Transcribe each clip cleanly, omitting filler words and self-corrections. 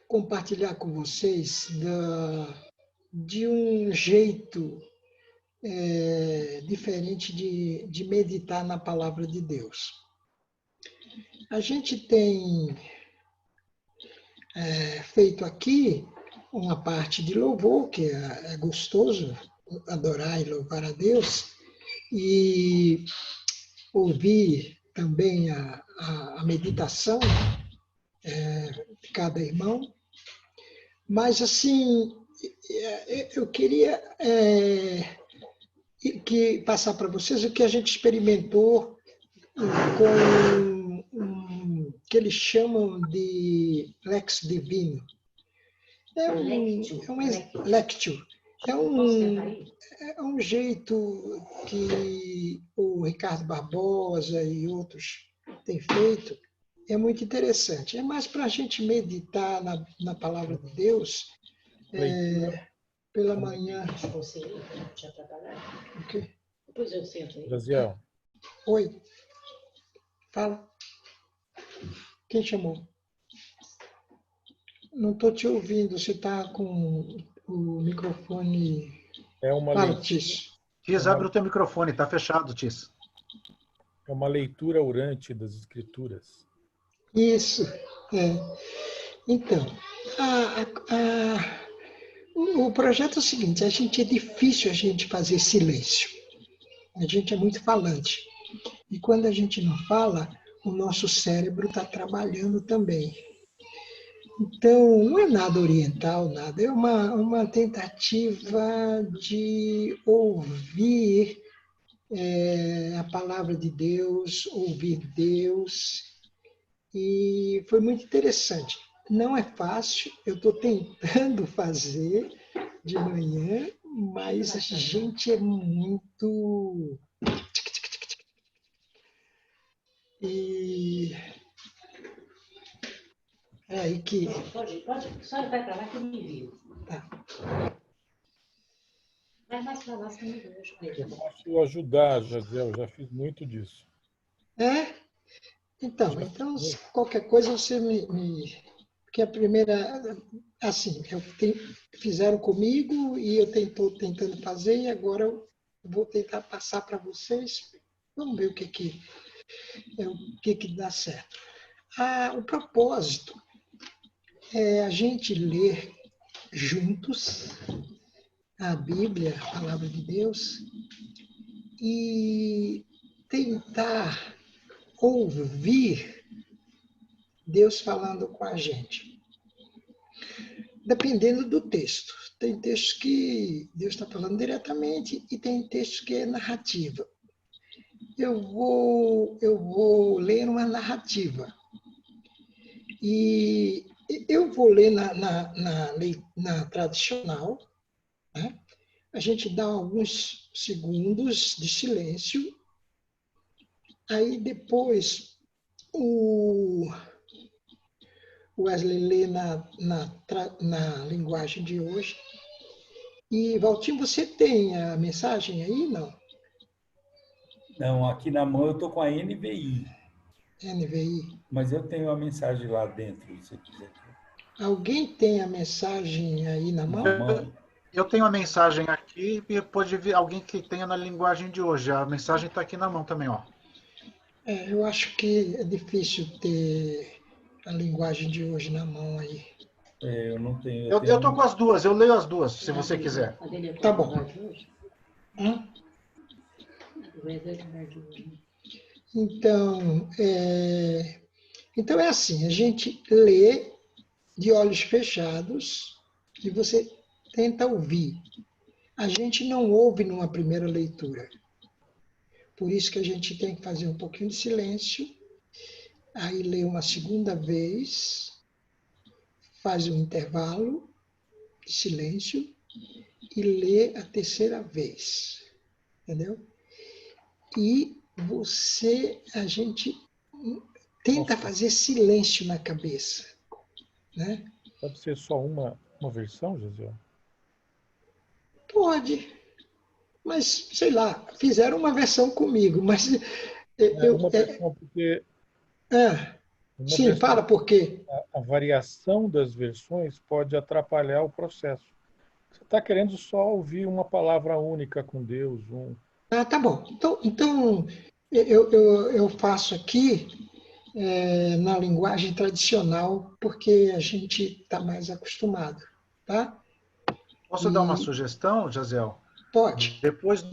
compartilhar com vocês de um jeito diferente de meditar na palavra de Deus. A gente tem feito aqui uma parte de louvor, que é gostoso adorar e louvar a Deus, e ouvir também a meditação de cada irmão. Mas, assim, eu queria passar para vocês o que a gente experimentou com que eles chamam de Lex Divino. Lectio. É um jeito que o Ricardo Barbosa e outros têm feito. É muito interessante. É mais para a gente meditar na palavra de Deus pela manhã. O quê? Depois eu sento aí. Josiel. Oi. Fala. Quem chamou? Não estou te ouvindo. Você está com o microfone... Fala, Tício. Tis, abre o teu microfone. Está fechado, Tis. É uma leitura orante das Escrituras. Isso. Então, o projeto é o seguinte: é difícil a gente fazer silêncio. A gente é muito falante. E quando a gente não fala, o nosso cérebro está trabalhando também. Então, não é nada oriental, nada. É uma tentativa de ouvir a palavra de Deus, ouvir Deus. E foi muito interessante. Não é fácil, eu estou tentando fazer de manhã, mas a gente é muito... E... é aí que... Pode, só vai para lá que eu me envio. Tá. Vai mais para lá, você me vejo. Eu posso ajudar, Josiel, eu já fiz muito disso. Então, qualquer coisa você Porque a primeira... Assim, fizeram comigo e eu estou tentando fazer, e agora eu vou tentar passar para vocês. Vamos ver o que dá certo. O propósito é a gente ler juntos a Bíblia, a Palavra de Deus, e tentar ouvir Deus falando com a gente. Dependendo do texto. Tem textos que Deus está falando diretamente e tem textos que é narrativa. Eu vou ler uma narrativa. E eu vou ler na tradicional, né? A gente dá alguns segundos de silêncio, aí depois o Wesley lê na linguagem de hoje. E, Valtinho, você tem a mensagem aí, não? Não, aqui na mão eu estou com a NVI. NVI. Mas eu tenho a mensagem lá dentro, se você quiser. Alguém tem a mensagem aí na mão? Eu tenho a mensagem aqui e pode vir alguém que tenha na linguagem de hoje. A mensagem está aqui na mão também, ó. Eu acho que é difícil ter a linguagem de hoje na mão aí. Eu não tenho. Eu estou com as duas, eu leio as duas, se você quiser. Tá bom. Então, é assim, a gente lê de olhos fechados e você tenta ouvir. A gente não ouve numa primeira leitura. Por isso que a gente tem que fazer um pouquinho de silêncio, aí lê uma segunda vez, faz um intervalo de silêncio e lê a terceira vez. Entendeu? E a gente tenta fazer silêncio na cabeça, né? Pode ser só uma versão, Josiel? Pode, mas sei lá, fizeram uma versão comigo, mas uma versão porque Uma Sim, versão, fala por quê. a variação das versões pode atrapalhar o processo. Você está querendo só ouvir uma palavra única com Deus, Ah, tá bom. Então eu faço aqui na linguagem tradicional, porque a gente está mais acostumado, tá? Posso dar uma E sugestão, Jaziel? pode. Depois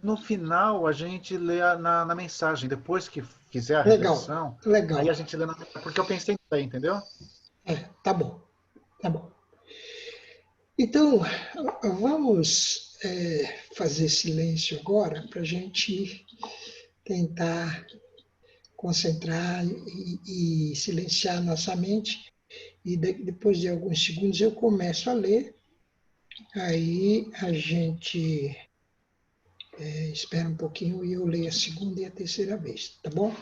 no final, a gente lê na mensagem. Depois que fizer a Legal, reversão, aí legal. a gente lê na mensagem. Porque eu pensei nisso aí, entendeu? Tá bom, tá bom. Então, vamos fazer silêncio agora para a gente tentar concentrar e silenciar nossa mente. E depois de alguns segundos eu começo a ler. Aí a gente espera um pouquinho e eu leio a segunda e a terceira vez, tá bom?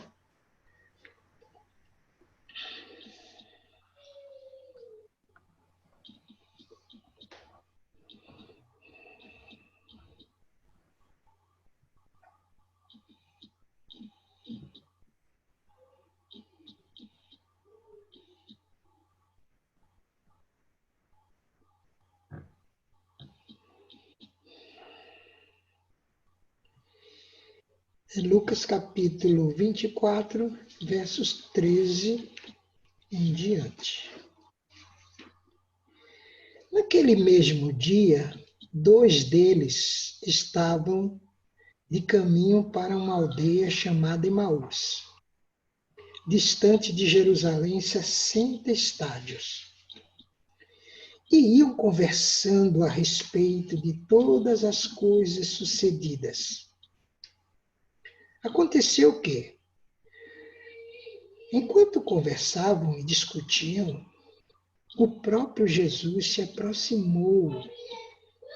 É Lucas capítulo 24, versos 13 em diante. Naquele mesmo dia, dois deles estavam de caminho para uma aldeia chamada Emaús, distante de Jerusalém 60 estádios. E iam conversando a respeito de todas as coisas sucedidas. Aconteceu que, enquanto conversavam e discutiam, o próprio Jesus se aproximou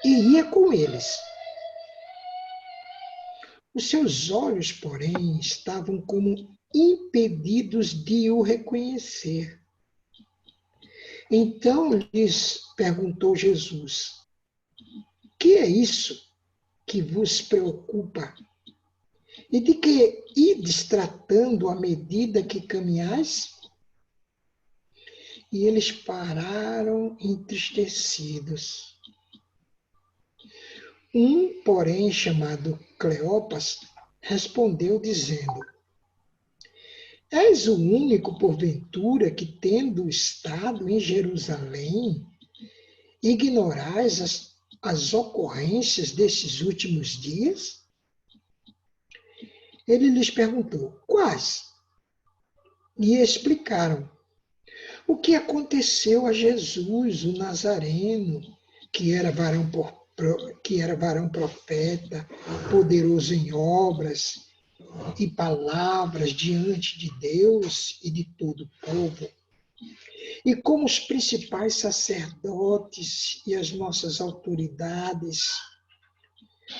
e ia com eles. Os seus olhos, porém, estavam como impedidos de o reconhecer. Então lhes perguntou Jesus: que é isso que vos preocupa? E de que ides tratando à medida que caminhais? E eles pararam entristecidos. Um, porém, chamado Cleopas, respondeu dizendo: és o único, porventura, que, tendo estado em Jerusalém, ignorais as ocorrências desses últimos dias? Ele lhes perguntou: quais? E explicaram o que aconteceu a Jesus, o Nazareno, que era varão profeta, poderoso em obras e palavras diante de Deus e de todo o povo. E como os principais sacerdotes e as nossas autoridades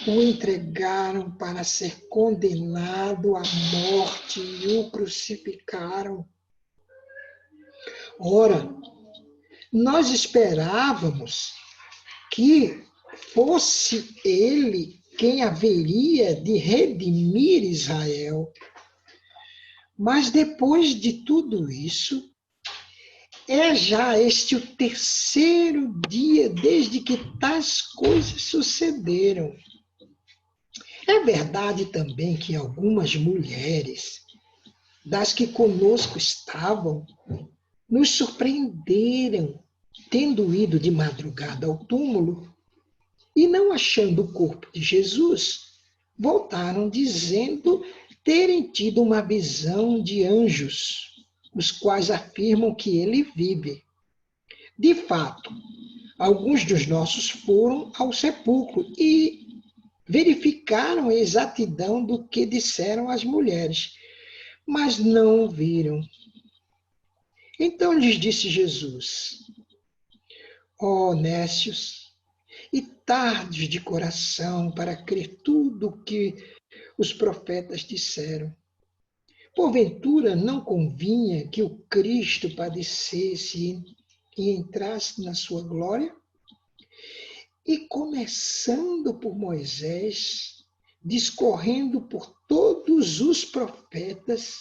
o entregaram para ser condenado à morte e o crucificaram. Ora, nós esperávamos que fosse ele quem haveria de redimir Israel. Mas depois de tudo isso, é já este o terceiro dia desde que tais coisas sucederam. É verdade também que algumas mulheres, das que conosco estavam, nos surpreenderam, tendo ido de madrugada ao túmulo e não achando o corpo de Jesus, voltaram dizendo terem tido uma visão de anjos, os quais afirmam que ele vive. De fato, alguns dos nossos foram ao sepulcro e verificaram a exatidão do que disseram as mulheres, mas não o viram. Então lhes disse Jesus: ó nécios e tardos de coração para crer tudo o que os profetas disseram. Porventura não convinha que o Cristo padecesse e entrasse na sua glória? E começando por Moisés, discorrendo por todos os profetas,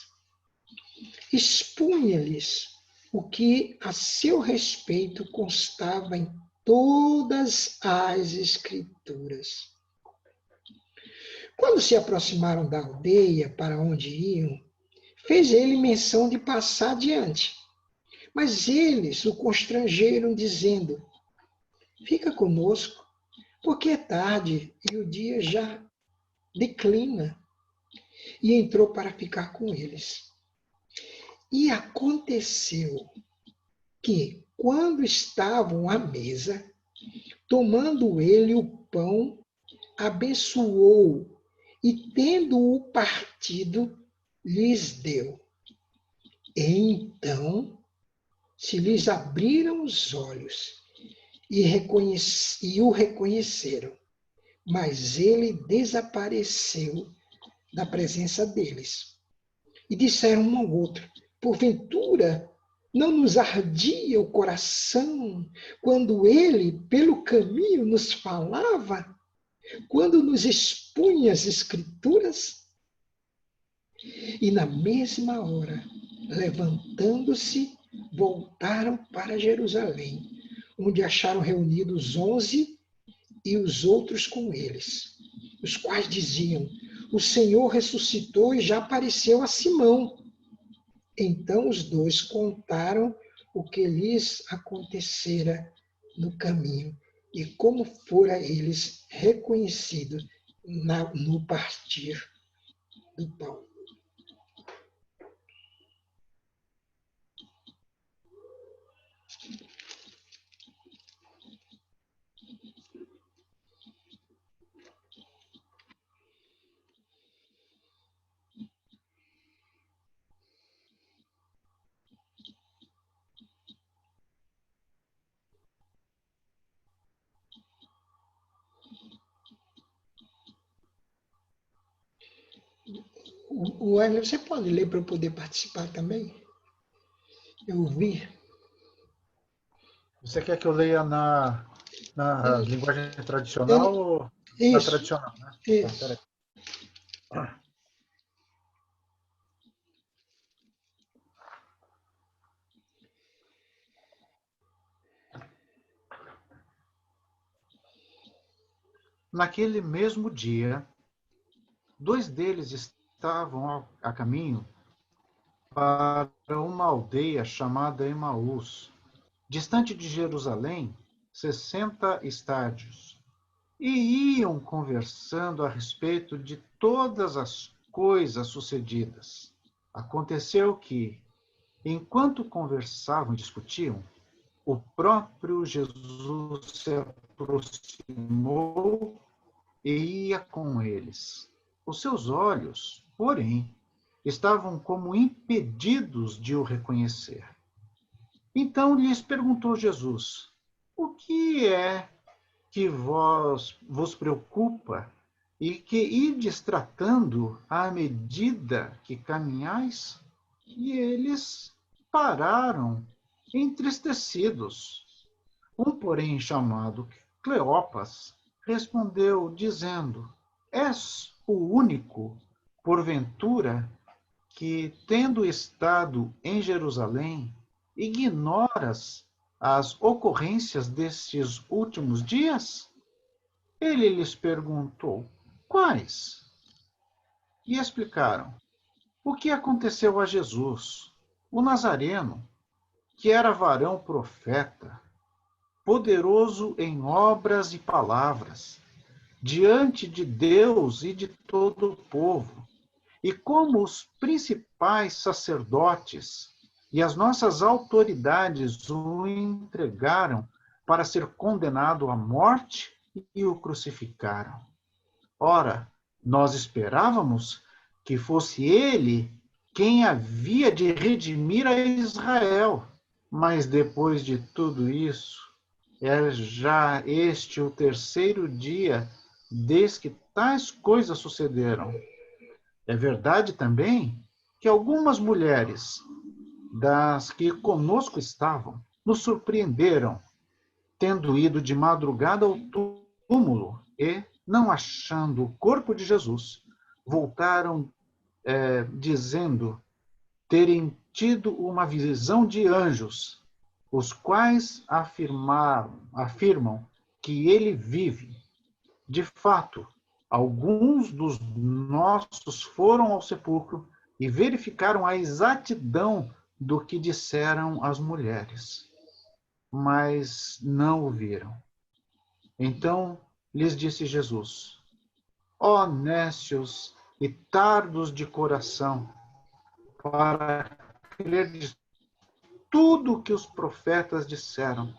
expunha-lhes o que a seu respeito constava em todas as Escrituras. Quando se aproximaram da aldeia para onde iam, fez ele menção de passar adiante. Mas eles o constrangeram, dizendo: fica conosco, porque é tarde e o dia já declina. E entrou para ficar com eles. E aconteceu que, quando estavam à mesa, tomando ele o pão, abençoou e, tendo-o partido, lhes deu. E então se lhes abriram os olhos e o reconheceram, mas ele desapareceu da presença deles. E disseram um ao outro: porventura não nos ardia o coração quando ele, pelo caminho, nos falava, quando nos expunha as Escrituras? E na mesma hora, levantando-se, voltaram para Jerusalém, onde acharam reunidos 11 e os outros com eles, os quais diziam: o Senhor ressuscitou e já apareceu a Simão. Então os dois contaram o que lhes acontecera no caminho e como fora eles reconhecidos no partir do pão. O Wesley, você pode ler para eu poder participar também? Eu ouvi. Você quer que eu leia na linguagem tradicional ou na Isso, tradicional, né? isso. Peraí. Naquele mesmo dia, 2 deles estavam a caminho para uma aldeia chamada Emaús, distante de Jerusalém, 60 estádios, e iam conversando a respeito de todas as coisas sucedidas. Aconteceu que, enquanto conversavam e discutiam, o próprio Jesus se aproximou e ia com eles. Os seus olhos, porém, estavam como impedidos de o reconhecer. Então lhes perguntou Jesus: o que é que vos preocupa e que ides tratando à medida que caminhais? E eles pararam, entristecidos. Um, porém, chamado Cleopas, respondeu, dizendo: és o único, porventura, que, tendo estado em Jerusalém, ignoras as ocorrências destes últimos dias? Ele lhes perguntou: quais? E explicaram: o que aconteceu a Jesus, o Nazareno, que era varão profeta, poderoso em obras e palavras, diante de Deus e de todo o povo, e como os principais sacerdotes e as nossas autoridades o entregaram para ser condenado à morte e o crucificaram. Ora, nós esperávamos que fosse ele quem havia de redimir a Israel, mas depois de tudo isso, é já este o 3º dia desde que tais coisas sucederam. É verdade também que algumas mulheres das que conosco estavam nos surpreenderam, tendo ido de madrugada ao túmulo e, não achando o corpo de Jesus, voltaram dizendo terem tido uma visão de anjos, os quais afirmam que ele vive. De fato, alguns dos nossos foram ao sepulcro e verificaram a exatidão do que disseram as mulheres, mas não o viram. Então lhes disse Jesus: ó nécios e tardos de coração, para crer de tudo o que os profetas disseram.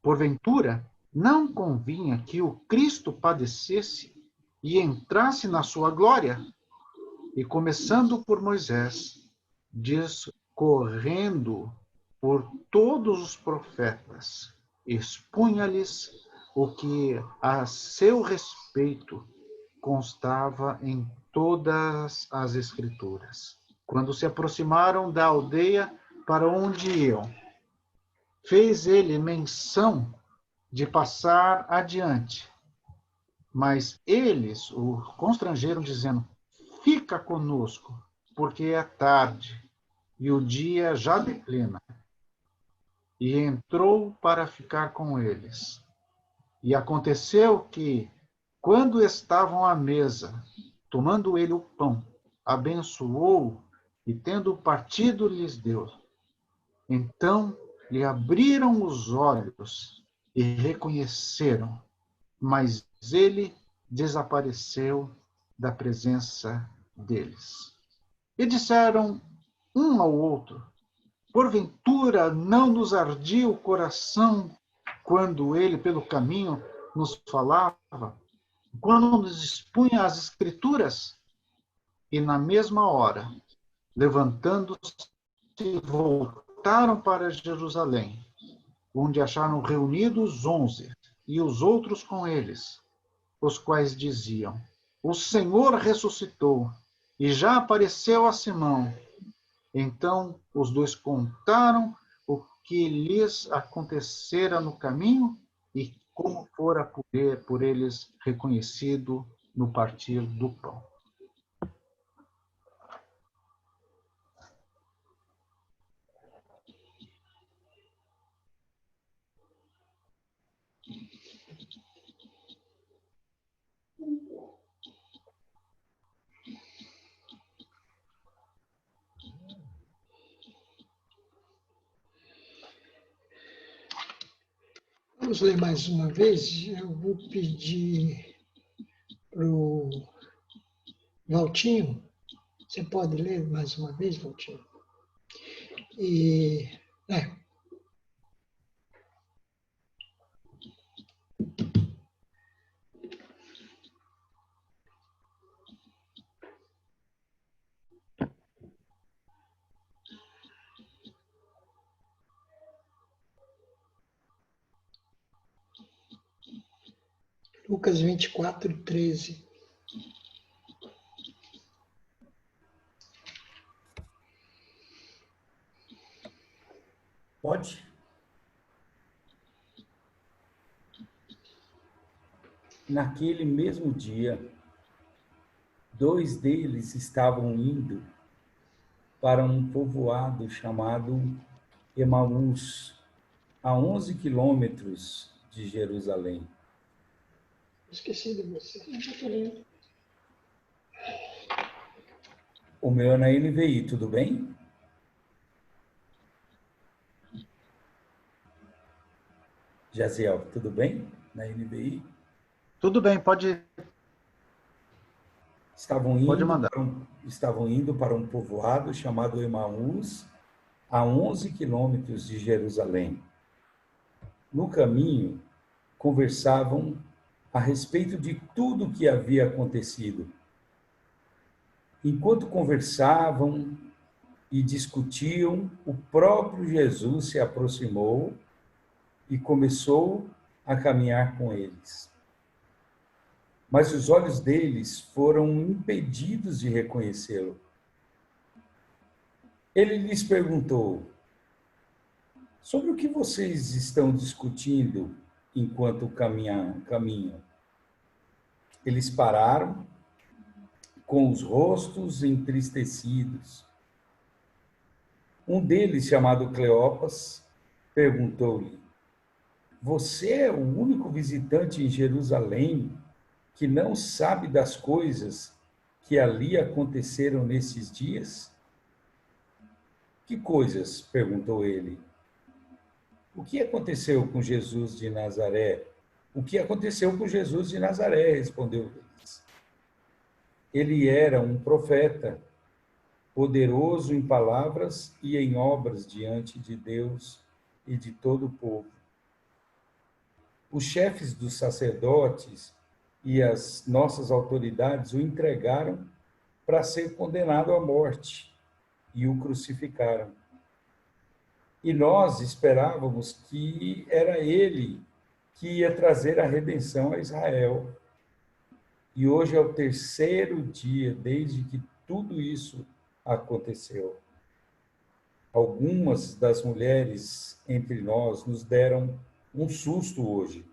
Porventura, não convinha que o Cristo padecesse e entrasse na sua glória? E começando por Moisés, discorrendo por todos os profetas, expunha-lhes o que a seu respeito constava em todas as Escrituras. Quando se aproximaram da aldeia para onde iam, fez ele menção de passar adiante. Mas eles o constrangeram, dizendo: fica conosco, porque é tarde e o dia já declina. E entrou para ficar com eles. E aconteceu que, quando estavam à mesa, tomando ele o pão, abençoou e, tendo partido, lhes deu. Então lhe abriram os olhos e reconheceram, mas ele desapareceu da presença deles. E disseram um ao outro: porventura não nos ardia o coração quando ele pelo caminho nos falava, quando nos expunha as Escrituras? E na mesma hora, levantando-se, voltaram para Jerusalém, onde acharam reunidos os 11 e os outros com eles, os quais diziam: o Senhor ressuscitou e já apareceu a Simão. Então os dois contaram o que lhes acontecera no caminho e como fora por eles reconhecido no partir do pão. Vamos ler mais uma vez. Eu vou pedir para o Valtinho. Você pode ler mais uma vez, Valtinho? E, Lucas 24:13. Pode? Naquele mesmo dia, 2 deles estavam indo para um povoado chamado Emaús, a 11 quilômetros de Jerusalém. Esqueci de você. O meu é na NVI, tudo bem? Jaziel, tudo bem? Na NVI? Tudo bem, pode Estavam mandar. estavam indo para um povoado chamado Emaús, a 11 quilômetros de Jerusalém. No caminho, conversavam a respeito de tudo o que havia acontecido. Enquanto conversavam e discutiam, o próprio Jesus se aproximou e começou a caminhar com eles. Mas os olhos deles foram impedidos de reconhecê-lo. Ele lhes perguntou: sobre o que vocês estão discutindo enquanto caminham? Eles pararam, com os rostos entristecidos. Um deles, chamado Cleopas, perguntou-lhe: Você é o único visitante em Jerusalém que não sabe das coisas que ali aconteceram nesses dias? Que coisas? Perguntou ele. O que aconteceu com Jesus de Nazaré? O que aconteceu com Jesus de Nazaré? Respondeu eles. Ele era um profeta, poderoso em palavras e em obras diante de Deus e de todo o povo. Os chefes dos sacerdotes e as nossas autoridades o entregaram para ser condenado à morte e o crucificaram. E nós esperávamos que era ele que ia trazer a redenção a Israel. E hoje é o terceiro dia desde que tudo isso aconteceu. Algumas das mulheres entre nós nos deram um susto hoje.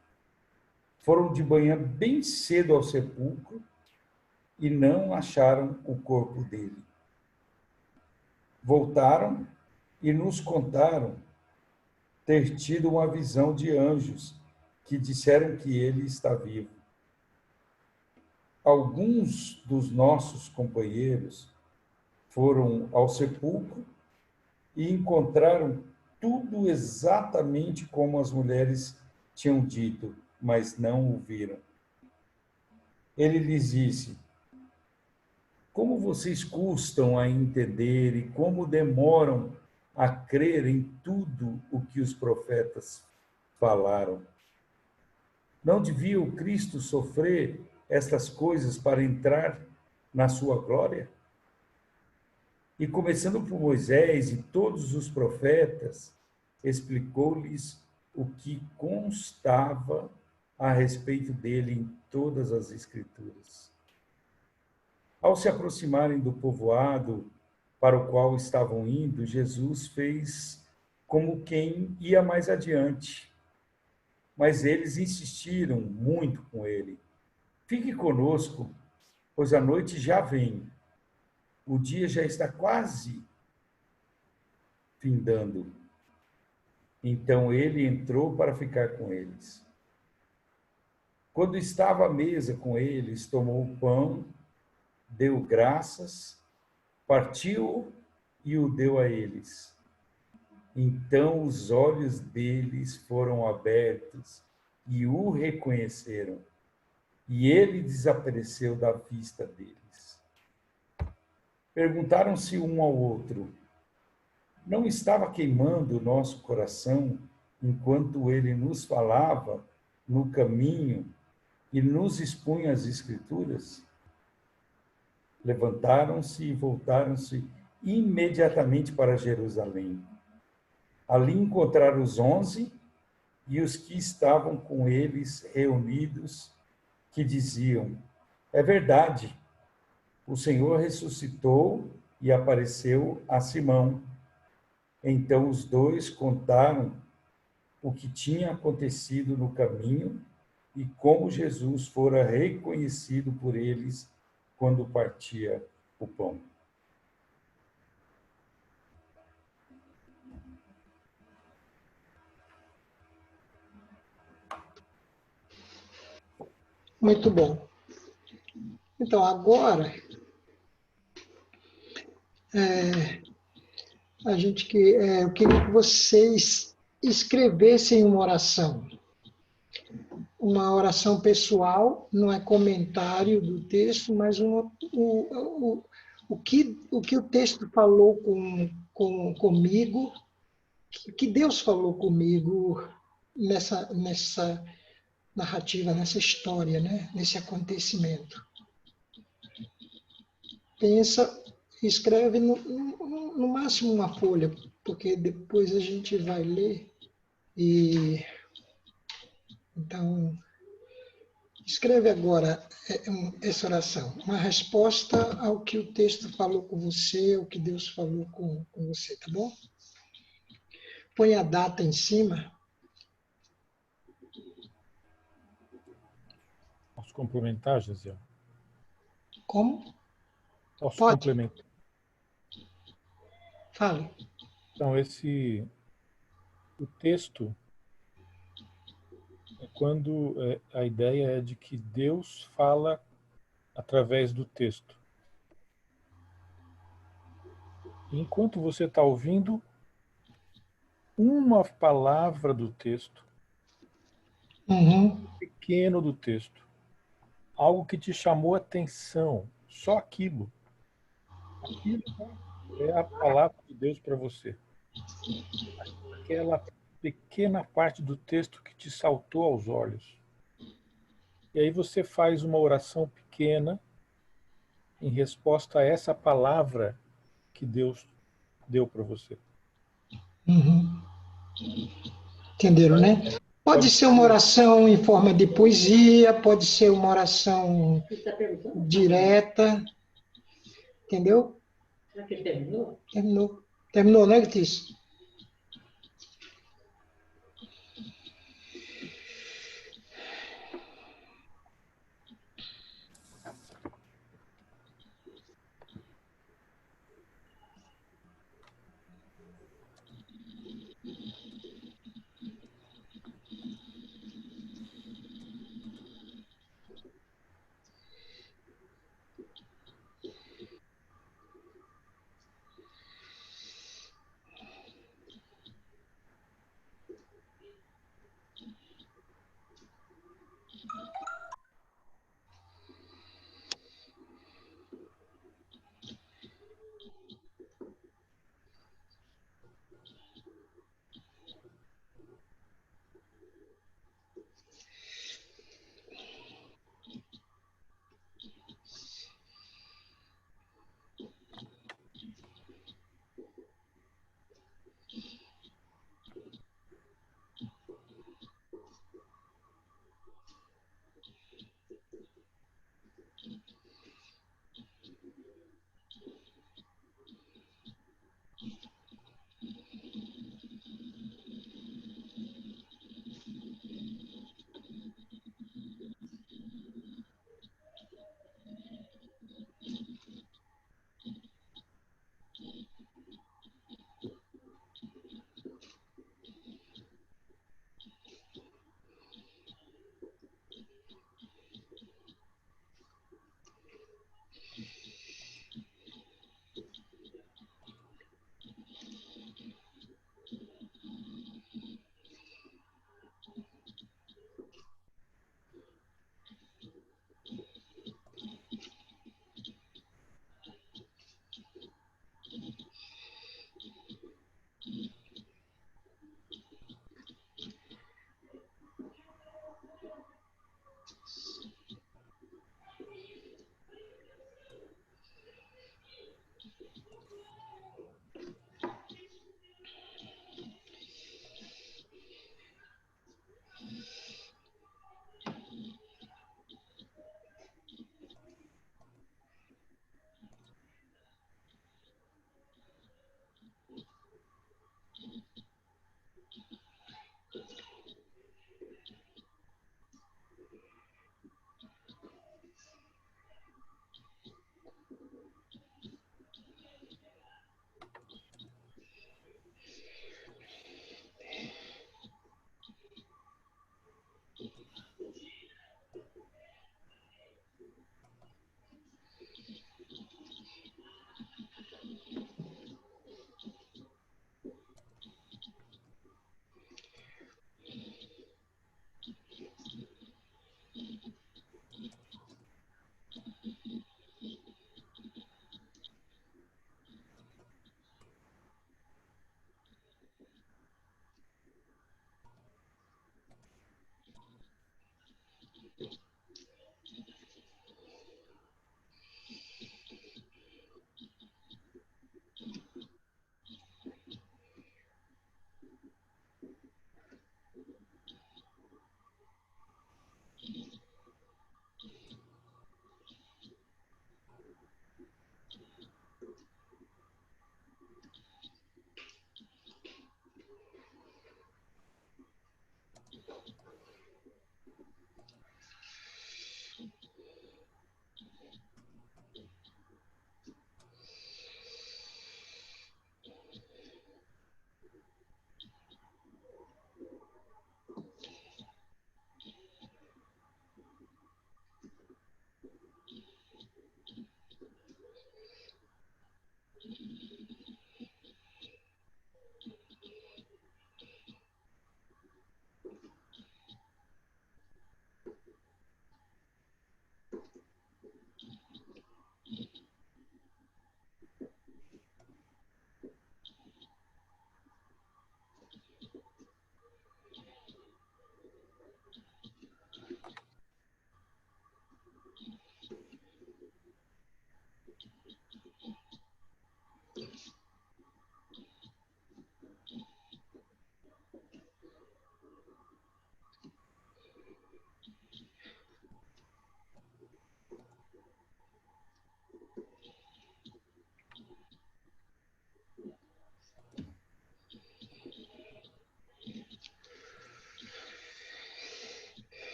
Foram de manhã bem cedo ao sepulcro e não acharam o corpo dele. Voltaram e nos contaram ter tido uma visão de anjos que disseram que ele está vivo. Alguns dos nossos companheiros foram ao sepulcro e encontraram tudo exatamente como as mulheres tinham dito, mas não o viram. Ele lhes disse: Como vocês custam a entender e como demoram a crer em tudo o que os profetas falaram. Não devia o Cristo sofrer estas coisas para entrar na sua glória? E começando por Moisés e todos os profetas, explicou-lhes o que constava a respeito dele em todas as Escrituras. Ao se aproximarem do povoado para o qual estavam indo, Jesus fez como quem ia mais adiante. Mas eles insistiram muito com ele. Fique conosco, pois a noite já vem. O dia já está quase findando. Então ele entrou para ficar com eles. Quando estava à mesa com eles, tomou o pão, deu graças, partiu e o deu a eles. Então os olhos deles foram abertos e o reconheceram. E ele desapareceu da vista deles. Perguntaram-se um ao outro: Não estava queimando o nosso coração enquanto ele nos falava no caminho e nos expunha as Escrituras? Levantaram-se e voltaram-se imediatamente para Jerusalém. Ali encontraram os 11 e os que estavam com eles reunidos, que diziam: É verdade, o Senhor ressuscitou e apareceu a Simão. Então os dois contaram o que tinha acontecido no caminho e como Jesus fora reconhecido por eles quando partia o pão. Muito bom. Então, agora, eu queria que vocês escrevessem uma oração pessoal, não é comentário do texto, mas o que o texto falou comigo, o que Deus falou comigo nessa narrativa, nessa história, né? Nesse acontecimento. Pensa, escreve no máximo uma folha, porque depois a gente vai ler e então escreve agora essa oração, uma resposta ao que o texto falou com você, o que Deus falou com você, tá bom? Põe a data em cima. Posso complementar, Gisele? Como? Posso Pode. complementar? Fale. Então, o texto é quando a ideia é de que Deus fala através do texto. E enquanto você está ouvindo uma palavra do texto, Uhum. pequeno do texto, algo que te chamou a atenção, só aquilo. Aquilo é a palavra de Deus para você. Aquela pequena parte do texto que te saltou aos olhos. E aí você faz uma oração pequena em resposta a essa palavra que Deus deu para você. Uhum. Entenderam, né? Pode Pode ser uma ser, oração em forma de poesia, pode ser uma oração Você está perguntando? direta, entendeu? Será que ele terminou? Terminou. Terminou, né, Letícia?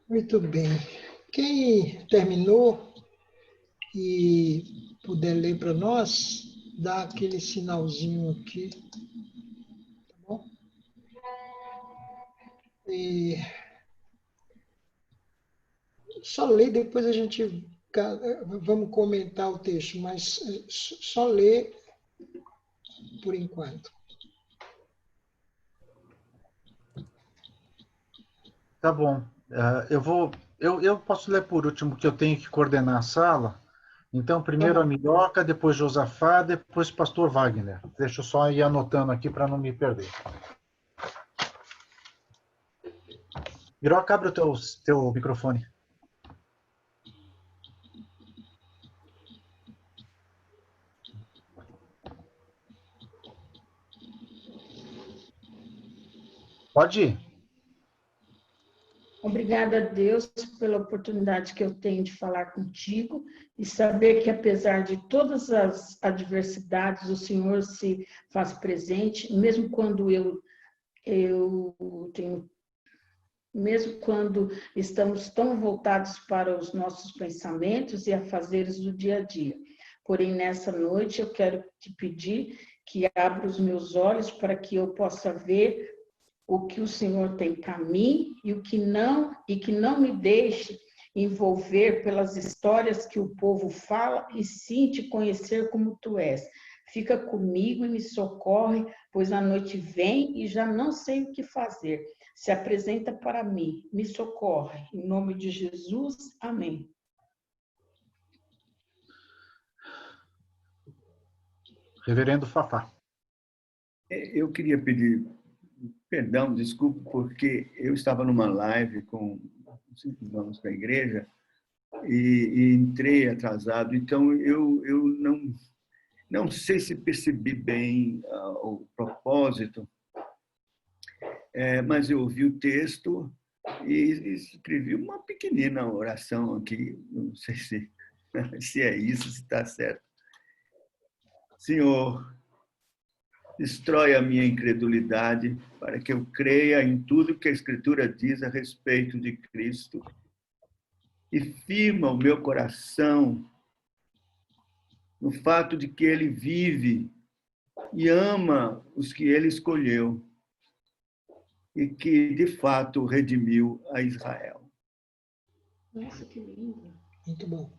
Muito bem. Quem terminou e puder ler para nós, dá aquele sinalzinho aqui, tá bom? E só ler, depois a gente vamos comentar o texto, mas só ler por enquanto. Tá bom. Eu posso ler por último, que eu tenho que coordenar a sala. Então, primeiro a Miroca, depois Josafá, depois Pastor Wagner. Deixa eu só ir anotando aqui para não me perder. Miroca, abre o teu microfone. Pode ir. Obrigada a Deus pela oportunidade que eu tenho de falar contigo e saber que, apesar de todas as adversidades, o Senhor se faz presente, mesmo quando eu tenho, mesmo quando estamos tão voltados para os nossos pensamentos e afazeres do dia a dia. Porém, nessa noite, eu quero te pedir que abra os meus olhos para que eu possa ver o que o Senhor tem para mim e que não me deixe envolver pelas histórias que o povo fala, e sim te conhecer como tu és. Fica comigo e me socorre, pois a noite vem e já não sei o que fazer. Se apresenta para mim, me socorre. Em nome de Jesus, amém. Reverendo Fafá. Eu queria pedir perdão, desculpa, porque eu estava numa live com os irmãos da igreja e entrei atrasado, então eu não sei se percebi bem o propósito, mas eu ouvi o texto e escrevi uma pequenina oração aqui, não sei se é isso, se está certo. Senhor, destrói a minha incredulidade para que eu creia em tudo que a Escritura diz a respeito de Cristo e firma o meu coração no fato de que Ele vive e ama os que Ele escolheu e que, de fato, redimiu a Israel. Nossa, que lindo. Muito bom.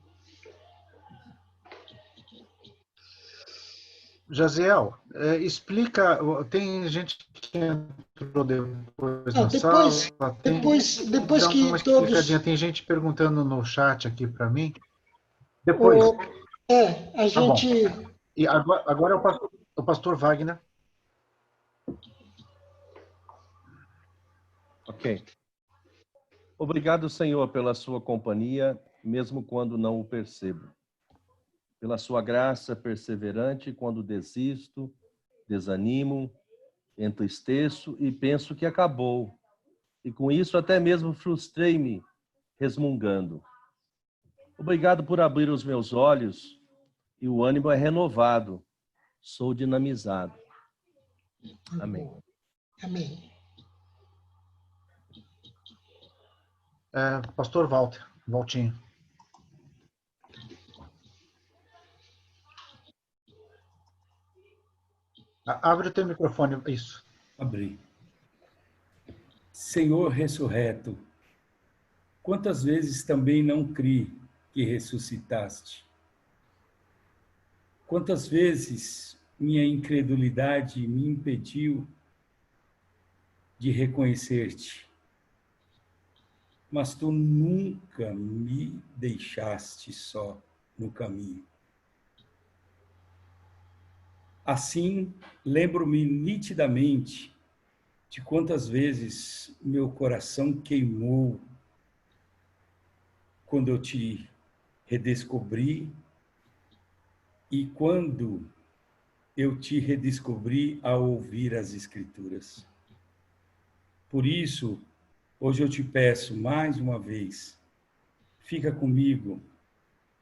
Jaziel, explica, tem gente que entrou depois na sala. Depois Dá que uma todos... explicadinha. Tem gente perguntando no chat aqui para mim. Depois. A gente... Tá bom. E agora é o pastor Wagner. Ok. Obrigado, Senhor, pela sua companhia, mesmo quando não o percebo. Pela sua graça perseverante quando desisto, desanimo, entristeço e penso que acabou. E com isso até mesmo frustrei-me, resmungando. Obrigado por abrir os meus olhos e o ânimo é renovado. Sou dinamizado. Amém. Amém. Pastor Valtinho. Abre o teu microfone, isso. Abri. Senhor ressurreto, quantas vezes também não criei que ressuscitaste? Quantas vezes minha incredulidade me impediu de reconhecer-te? Mas tu nunca me deixaste só no caminho. Assim, lembro-me nitidamente de quantas vezes meu coração queimou quando eu te redescobri e quando eu te redescobri ao ouvir as Escrituras. Por isso, hoje eu te peço mais uma vez, fica comigo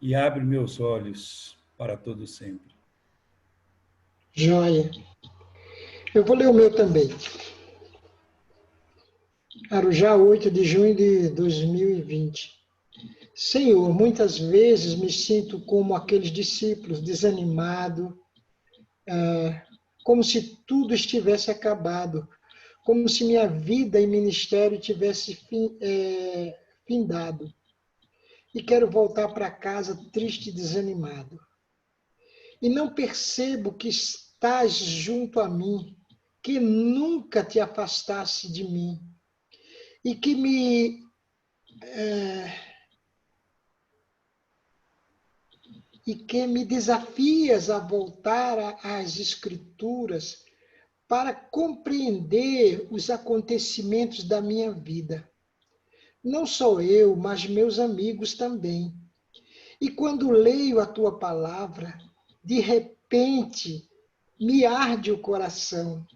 e abre meus olhos para todo sempre. Joia. Eu vou ler o meu também. Arujá, 8 de junho de 2020. Senhor, muitas vezes me sinto como aqueles discípulos, desanimado, como se tudo estivesse acabado, como se minha vida e ministério tivesse findado. E quero voltar para casa triste e desanimado. E não percebo que estás junto a mim, que nunca te afastasse de mim, e que me desafias a voltar às Escrituras para compreender os acontecimentos da minha vida. Não só eu, mas meus amigos também. E quando leio a tua palavra, de repente me arde o coração.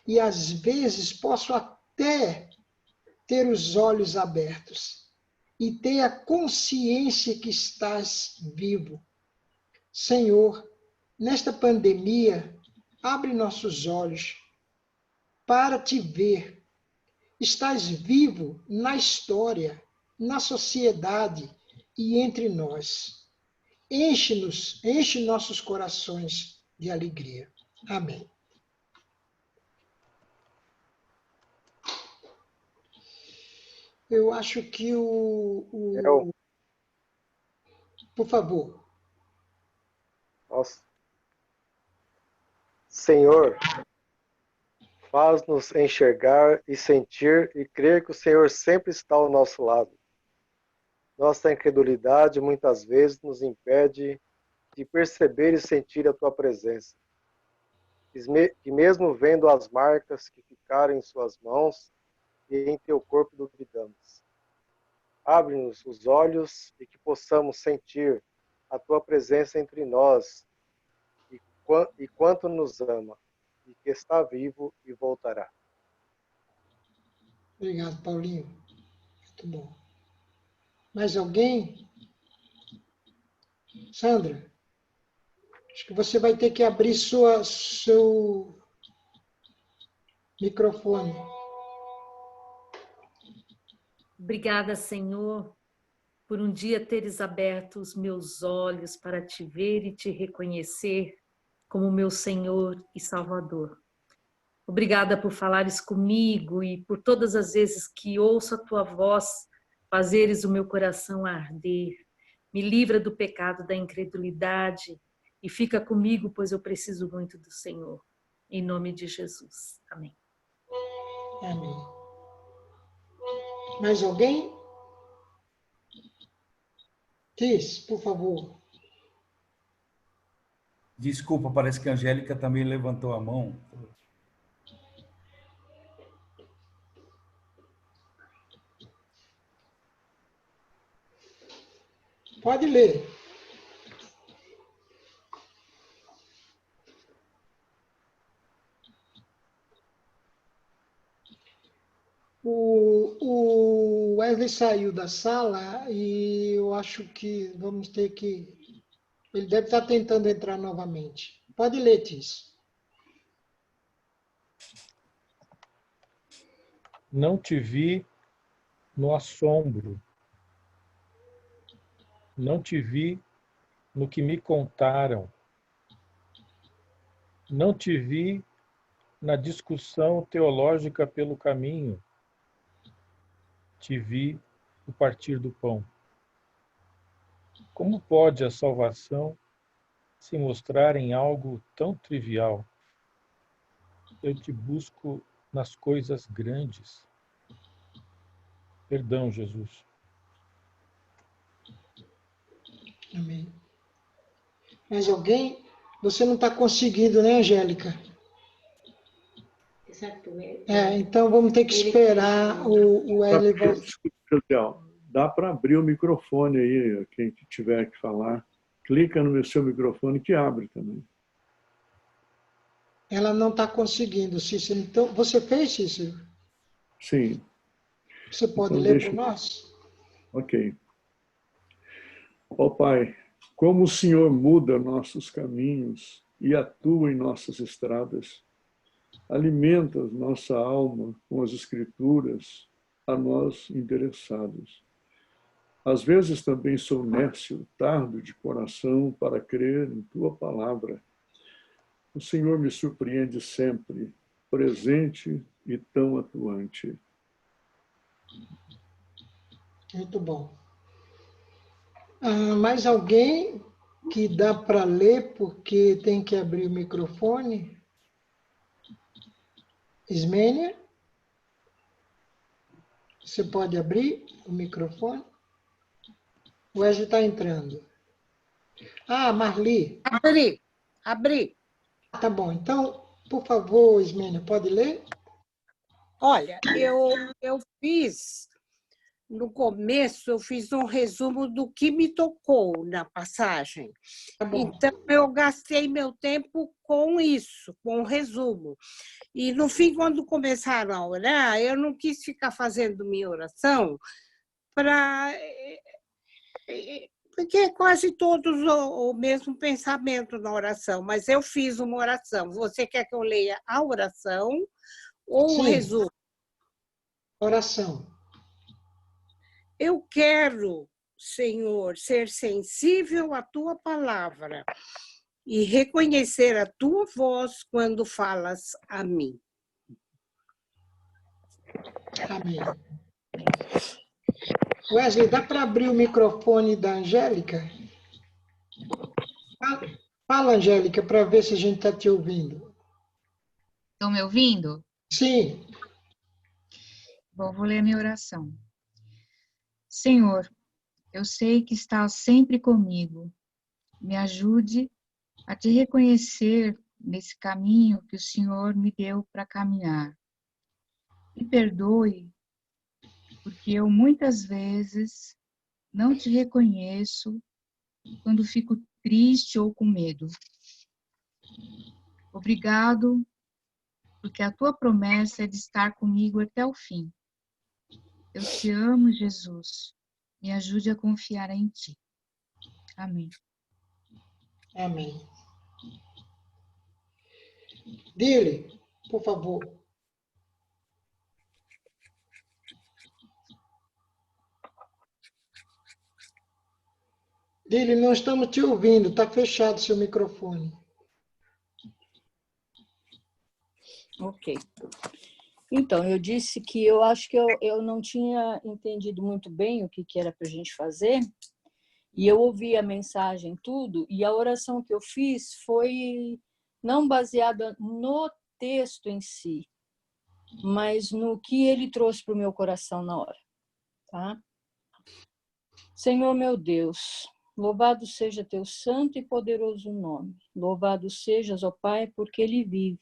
E às vezes posso até ter os olhos abertos e ter a consciência que estás vivo. Senhor, nesta pandemia, abre nossos olhos para te ver. Estás vivo na história, na sociedade e entre nós. Enche nossos corações de alegria. Amém. Eu acho que Por favor. Nossa. Senhor, faz-nos enxergar e sentir e crer que o Senhor sempre está ao nosso lado. Nossa incredulidade muitas vezes nos impede de perceber e sentir a tua presença. E mesmo vendo as marcas que ficaram em suas mãos e em teu corpo duvidamos. Abre-nos os olhos e que possamos sentir a tua presença entre nós e quanto nos ama e que está vivo e voltará. Obrigado, Paulinho. Muito bom. Mais alguém? Sandra, acho que você vai ter que abrir seu microfone. Obrigada, Senhor, por um dia teres aberto os meus olhos para te ver e te reconhecer como meu Senhor e Salvador. Obrigada por falares comigo e por todas as vezes que ouço a tua voz, fazeres o meu coração arder. Me livra do pecado da incredulidade e fica comigo, pois eu preciso muito do Senhor. Em nome de Jesus. Amém. Amém. Mais alguém? Tis, por favor. Desculpa, parece que a Angélica também levantou a mão. Pode ler. O Wesley saiu da sala e eu acho que vamos ter que... Ele deve estar tentando entrar novamente. Pode ler, Tis. Não te vi no assombro. Não te vi no que me contaram. Não te vi na discussão teológica pelo caminho. Te vi no partir do pão. Como pode a salvação se mostrar em algo tão trivial? Eu te busco nas coisas grandes. Perdão, Jesus. Amém. Mais alguém? Você não está conseguindo, né, Angélica? Então vamos ter que esperar o Wesley voltar. Dá para abrir o microfone aí, quem tiver que falar. Clica no seu microfone que abre também. Ela não está conseguindo, Cícero. Então, você fez, Cícero? Sim. Você pode ler para nós? Ok. Ó Pai, como o Senhor muda nossos caminhos e atua em nossas estradas. alimenta nossa alma com as Escrituras a nós interessados. Às vezes também sou nércio, tardo de coração para crer em tua palavra. O Senhor me surpreende sempre, presente e tão atuante. Muito bom. Mais alguém que dá para ler porque tem que abrir o microfone? Ismênia? Você pode abrir o microfone? O Wesley está entrando. Marli. Abri. Tá bom. Então, por favor, Ismênia, pode ler? Olha, eu fiz, no começo, eu fiz um resumo do que me tocou na passagem. Tá bom. Então, eu gastei meu tempo com isso, com o resumo. E, no fim, quando começaram a orar, eu não quis ficar fazendo minha oração porque é quase todos o mesmo pensamento na oração, mas eu fiz uma oração. Você quer que eu leia a oração ou o resumo? Oração. Eu quero, Senhor, ser sensível à tua palavra e reconhecer a tua voz quando falas a mim. Amém. Wesley, dá para abrir o microfone da Angélica? Fala, Angélica, para ver se a gente está te ouvindo. Estão me ouvindo? Sim. Bom, vou ler a minha oração. Senhor, eu sei que estás sempre comigo. Me ajude a te reconhecer nesse caminho que o Senhor me deu para caminhar. Me perdoe, porque eu muitas vezes não te reconheço quando fico triste ou com medo. Obrigado, porque a tua promessa é de estar comigo até o fim. Eu te amo, Jesus. Me ajude a confiar em ti. Amém. Amém. Dile, por favor. Dile, não estamos te ouvindo, está fechado seu microfone. Ok. Então, eu disse que eu acho que eu não tinha entendido muito bem o que era para a gente fazer, e eu ouvi a mensagem tudo, e a oração que eu fiz foi não baseada no texto em si, mas no que ele trouxe para o meu coração na hora. Tá? Senhor meu Deus, louvado seja teu santo e poderoso nome. Louvado sejas, ó Pai, porque ele vive.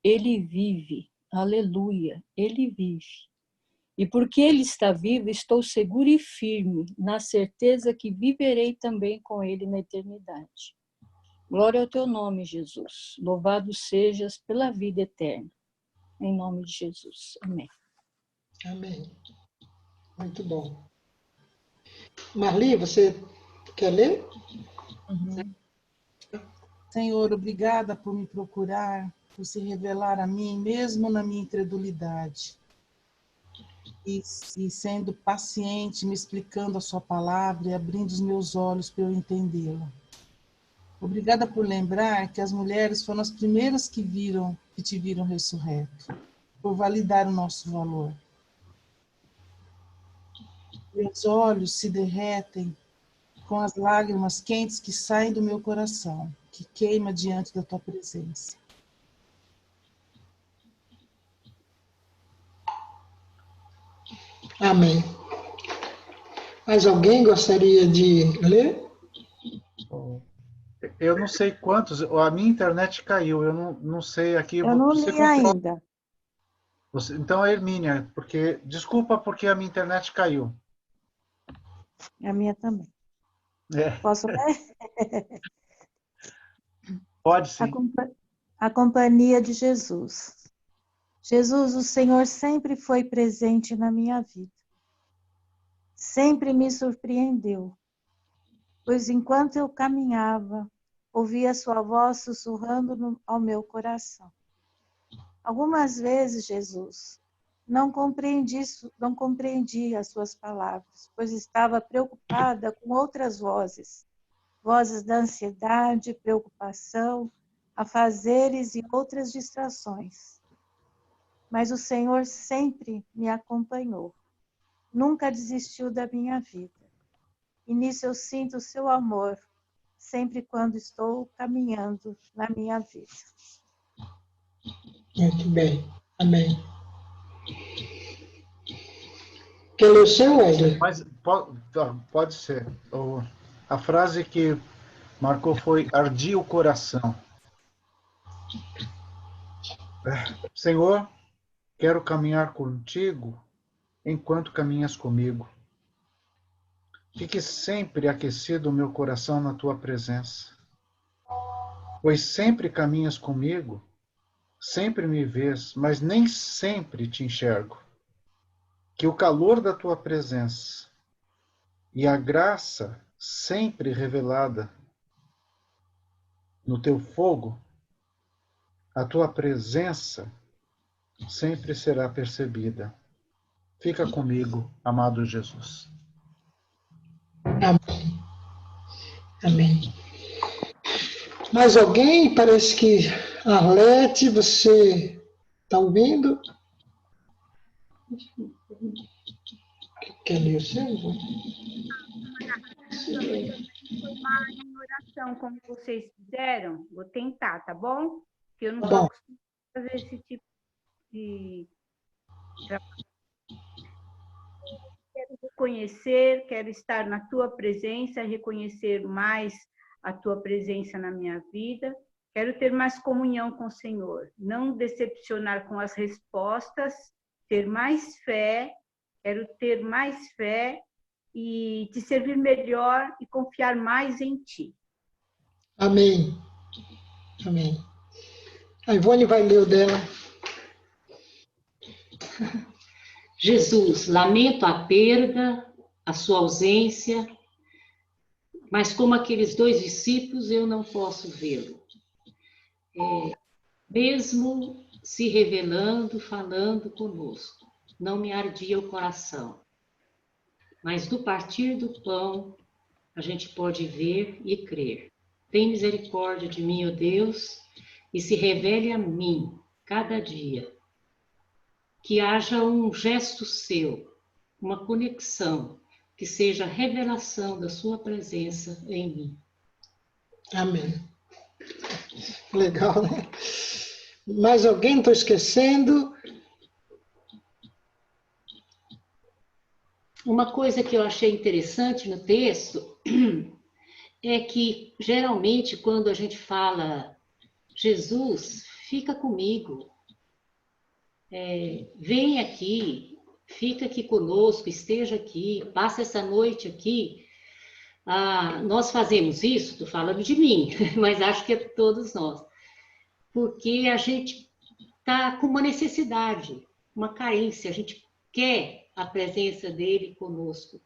Ele vive. Aleluia. Ele vive. E porque ele está vivo, estou seguro e firme, na certeza que viverei também com ele na eternidade. Glória ao teu nome, Jesus. Louvado sejas pela vida eterna. Em nome de Jesus. Amém. Amém. Muito bom. Marli, você quer ler? Uhum. Senhor, obrigada por me procurar, por se revelar a mim, mesmo na minha incredulidade. E sendo paciente, me explicando a sua palavra e abrindo os meus olhos para eu entendê-la. Obrigada por lembrar que as mulheres foram as primeiras que te viram ressurreto, por validar o nosso valor. Meus olhos se derretem com as lágrimas quentes que saem do meu coração, que queima diante da tua presença. Amém. Mais alguém gostaria de ler? Eu não sei quantos, a minha internet caiu, eu não sei aqui. Eu não li ainda. Então, a Hermínia, desculpa porque a minha internet caiu. A minha também. É. Posso ler? Pode sim. A companhia de Jesus. Jesus, o Senhor sempre foi presente na minha vida. Sempre me surpreendeu, pois enquanto eu caminhava, ouvia sua voz sussurrando ao meu coração. Algumas vezes, Jesus, não compreendi as suas palavras, pois estava preocupada com outras vozes da ansiedade, preocupação, afazeres e outras distrações. Mas o Senhor sempre me acompanhou, nunca desistiu da minha vida. E nisso eu sinto o seu amor, sempre quando estou caminhando na minha vida. Muito bem. Amém. Quer ler o seu, Wesley? Mas pode ser. A frase que marcou foi: ardia o coração. Senhor, quero caminhar contigo enquanto caminhas comigo. Fique sempre aquecido o meu coração na tua presença. Pois sempre caminhas comigo, sempre me vês, mas nem sempre te enxergo. Que o calor da tua presença e a graça sempre revelada no teu fogo, a tua presença sempre será percebida. Fica comigo, amado Jesus. Amém. Amém. Mais alguém? Parece que Arlete, você está ouvindo? Quer ler o seu? Uma oração como vocês fizeram, vou tentar, tá bom? Porque eu não Bom. estou acostumada a fazer esse tipo de trabalho. Quero reconhecer, quero estar na tua presença, reconhecer mais a tua presença na minha vida. Quero ter mais comunhão com o Senhor, não decepcionar com as respostas, ter mais fé, quero ter mais fé e te servir melhor e confiar mais em ti. Amém. Amém. A Ivone vai ler o dela. Jesus, lamento a perda, a sua ausência, mas como aqueles 2 discípulos, eu não posso vê-lo. Mesmo se revelando, falando conosco, não me ardia o coração. Mas do partir do pão, a gente pode ver e crer. Tem misericórdia de mim, ó Deus, e se revele a mim, cada dia. Que haja um gesto seu, uma conexão, que seja a revelação da sua presença em mim. Amém. Legal, né? Mais alguém? Estou esquecendo? Uma coisa que eu achei interessante no texto é que, geralmente, quando a gente fala Jesus, fica comigo, vem aqui, fica aqui conosco, esteja aqui, passa essa noite aqui. Nós fazemos isso, estou falando de mim, mas acho que é todos nós, porque a gente está com uma necessidade, uma carência, a gente quer a presença dele conosco.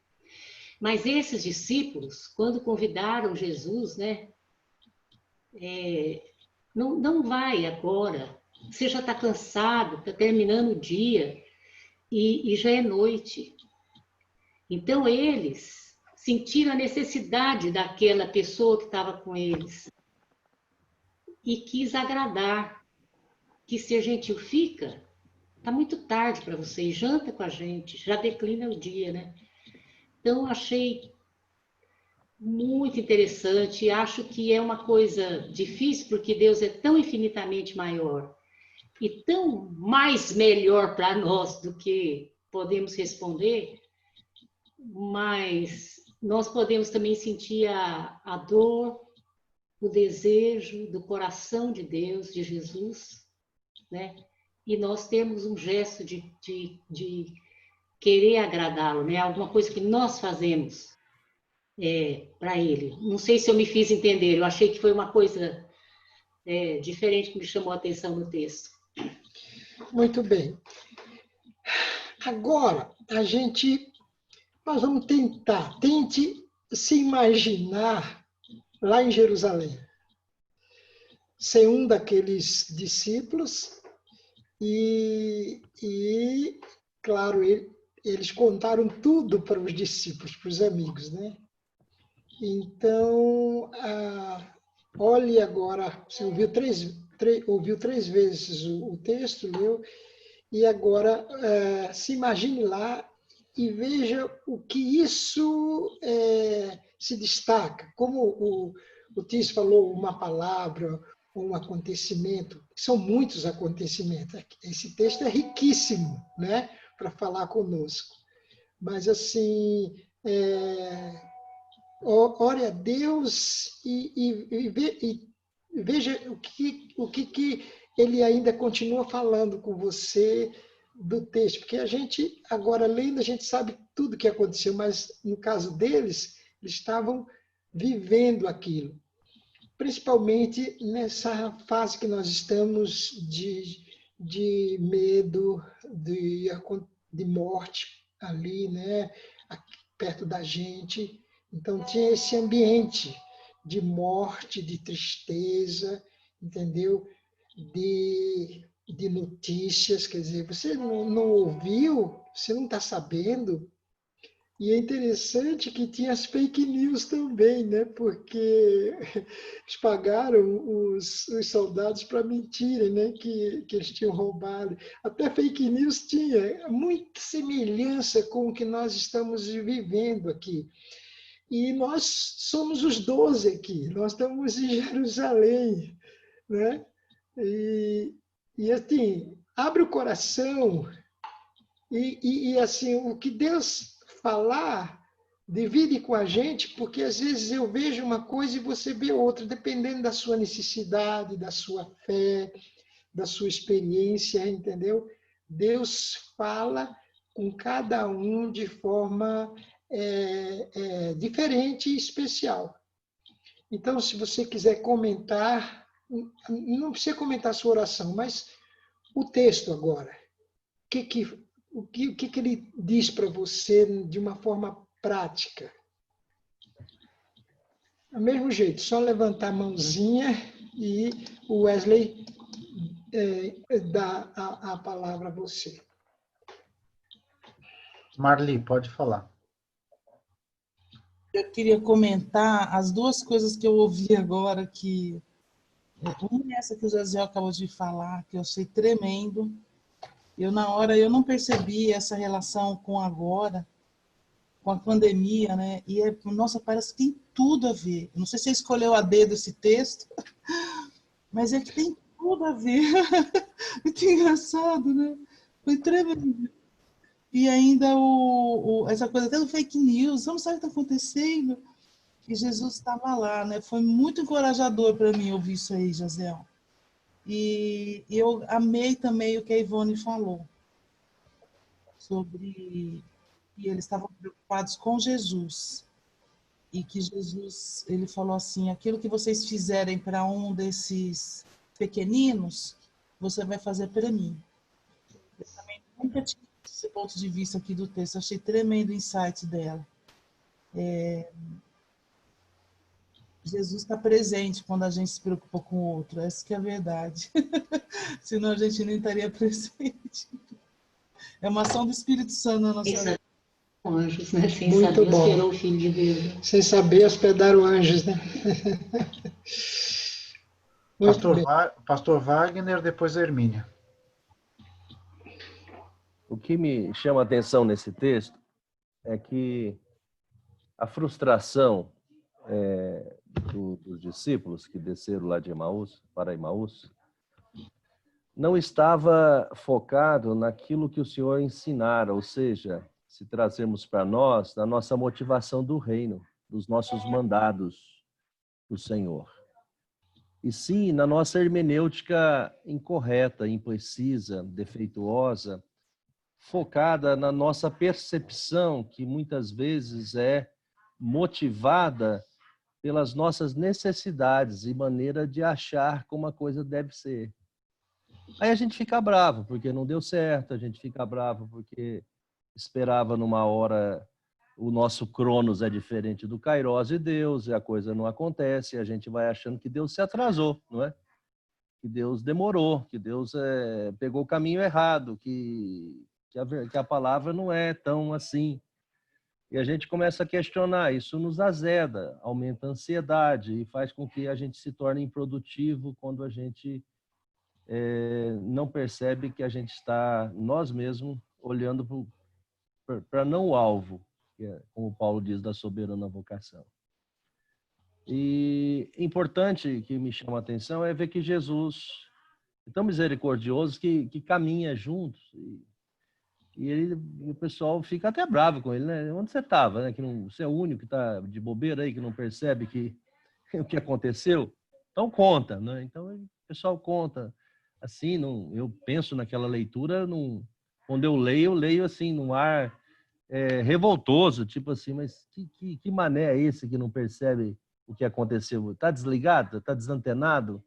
Mas esses discípulos, quando convidaram Jesus, né, não vai agora, você já está cansado, está terminando o dia e já é noite. Então eles sentiram a necessidade daquela pessoa que estava com eles e quis agradar, quis ser gentil. Fica, está muito tarde para vocês, janta com a gente, já declina o dia, né? Então, achei muito interessante, acho que é uma coisa difícil, porque Deus é tão infinitamente maior e tão mais melhor para nós do que podemos responder, mas nós podemos também sentir a dor, o desejo do coração de Deus, de Jesus, né? E nós temos um gesto de querer agradá-lo, né? Alguma coisa que nós fazemos para ele. Não sei se eu me fiz entender, eu achei que foi uma coisa diferente que me chamou a atenção no texto. Muito bem. Agora, nós vamos tente se imaginar lá em Jerusalém. Ser um daqueles discípulos e claro, eles contaram tudo para os discípulos, para os amigos, né? Então, olhe agora, você ouviu três vezes o texto, leu, e agora se imagine lá e veja o que isso se destaca. Como o Tis falou, uma palavra, um acontecimento, são muitos acontecimentos. Esse texto é riquíssimo, né, para falar conosco. Mas, assim, ore a Deus e veja o que ele ainda continua falando com você do texto. Porque a gente, agora lendo, a gente sabe tudo o que aconteceu, mas no caso deles, eles estavam vivendo aquilo. Principalmente nessa fase que nós estamos de medo, de morte ali, né, aqui perto da gente. Então tinha esse ambiente de morte, de tristeza, entendeu? De notícias, quer dizer, você não ouviu, você não está sabendo. E é interessante que tinha as fake news também, né? Porque eles pagaram os soldados para mentirem, né? Que eles tinham roubado. Até fake news tinha muita semelhança com o que nós estamos vivendo aqui. E nós somos os 12 aqui, nós estamos em Jerusalém, né? E assim, abre o coração e assim, o que Deus falar, divide com a gente, porque às vezes eu vejo uma coisa e você vê outra, dependendo da sua necessidade, da sua fé, da sua experiência, entendeu? Deus fala com cada um de forma diferente e especial. Então, se você quiser comentar, não precisa comentar a sua oração, mas o texto agora, o que ele diz para você de uma forma prática? Do mesmo jeito, só levantar a mãozinha e o Wesley dá a palavra a você. Marli, pode falar. Eu queria comentar as duas coisas que eu ouvi agora, que uma é essa que o José acabou de falar, que eu achei tremendo. Na hora, eu não percebi essa relação com agora, com a pandemia, né? E, nossa, parece que tem tudo a ver. Não sei se você escolheu a dedo esse texto, mas é que tem tudo a ver. Muito engraçado, né? Foi tremendo. E ainda essa coisa até do fake news, vamos saber o que está acontecendo? E Jesus estava lá, né? Foi muito encorajador para mim ouvir isso aí, Jaziel. E eu amei também o que a Ivone falou sobre que eles estavam preocupados com Jesus e que Jesus, ele falou assim, aquilo que vocês fizerem para um desses pequeninos, você vai fazer para mim. Eu também nunca tinha esse ponto de vista aqui do texto, achei tremendo o insight dela. Jesus está presente quando a gente se preocupa com o outro, essa que é a verdade. Senão a gente nem estaria presente. É uma ação do Espírito Santo na nossa vida. Anjos, né? Sem Muito saber, bom. esperou o Filho de Deus. Sem saber, hospedaram anjos, né? Pastor Wagner, depois a Hermínia. O que me chama a atenção nesse texto é que a frustração dos discípulos que desceram lá de Emaús, para Emaús, não estava focado naquilo que o Senhor ensinara, ou seja, se trazermos para nós, na nossa motivação do reino, dos nossos mandados do Senhor. E sim, na nossa hermenêutica incorreta, imprecisa, defeituosa, focada na nossa percepção, que muitas vezes é motivada pelas nossas necessidades e maneira de achar como a coisa deve ser. Aí a gente fica bravo porque não deu certo, a gente fica bravo porque esperava numa hora, o nosso Cronos é diferente do Kairos de Deus, e a coisa não acontece, e a gente vai achando que Deus se atrasou, não é? Deus demorou, que Deus pegou o caminho errado, que a palavra não é tão assim. E a gente começa a questionar, isso nos azeda, aumenta a ansiedade e faz com que a gente se torne improdutivo quando a gente não percebe que a gente está, nós mesmos, olhando para não o alvo, que é, como Paulo diz, da soberana vocação. E importante que me chama a atenção é ver que Jesus é tão misericordioso que caminha juntos. E o pessoal fica até bravo com ele, né? Onde você estava, né? Que não, você é o único que está de bobeira aí, que não percebe o que aconteceu? Então conta, né? Então o pessoal conta. Assim, eu penso naquela leitura, quando eu leio assim, num ar revoltoso, tipo assim, mas que mané é esse que não percebe o que aconteceu? Está desligado? Está desantenado?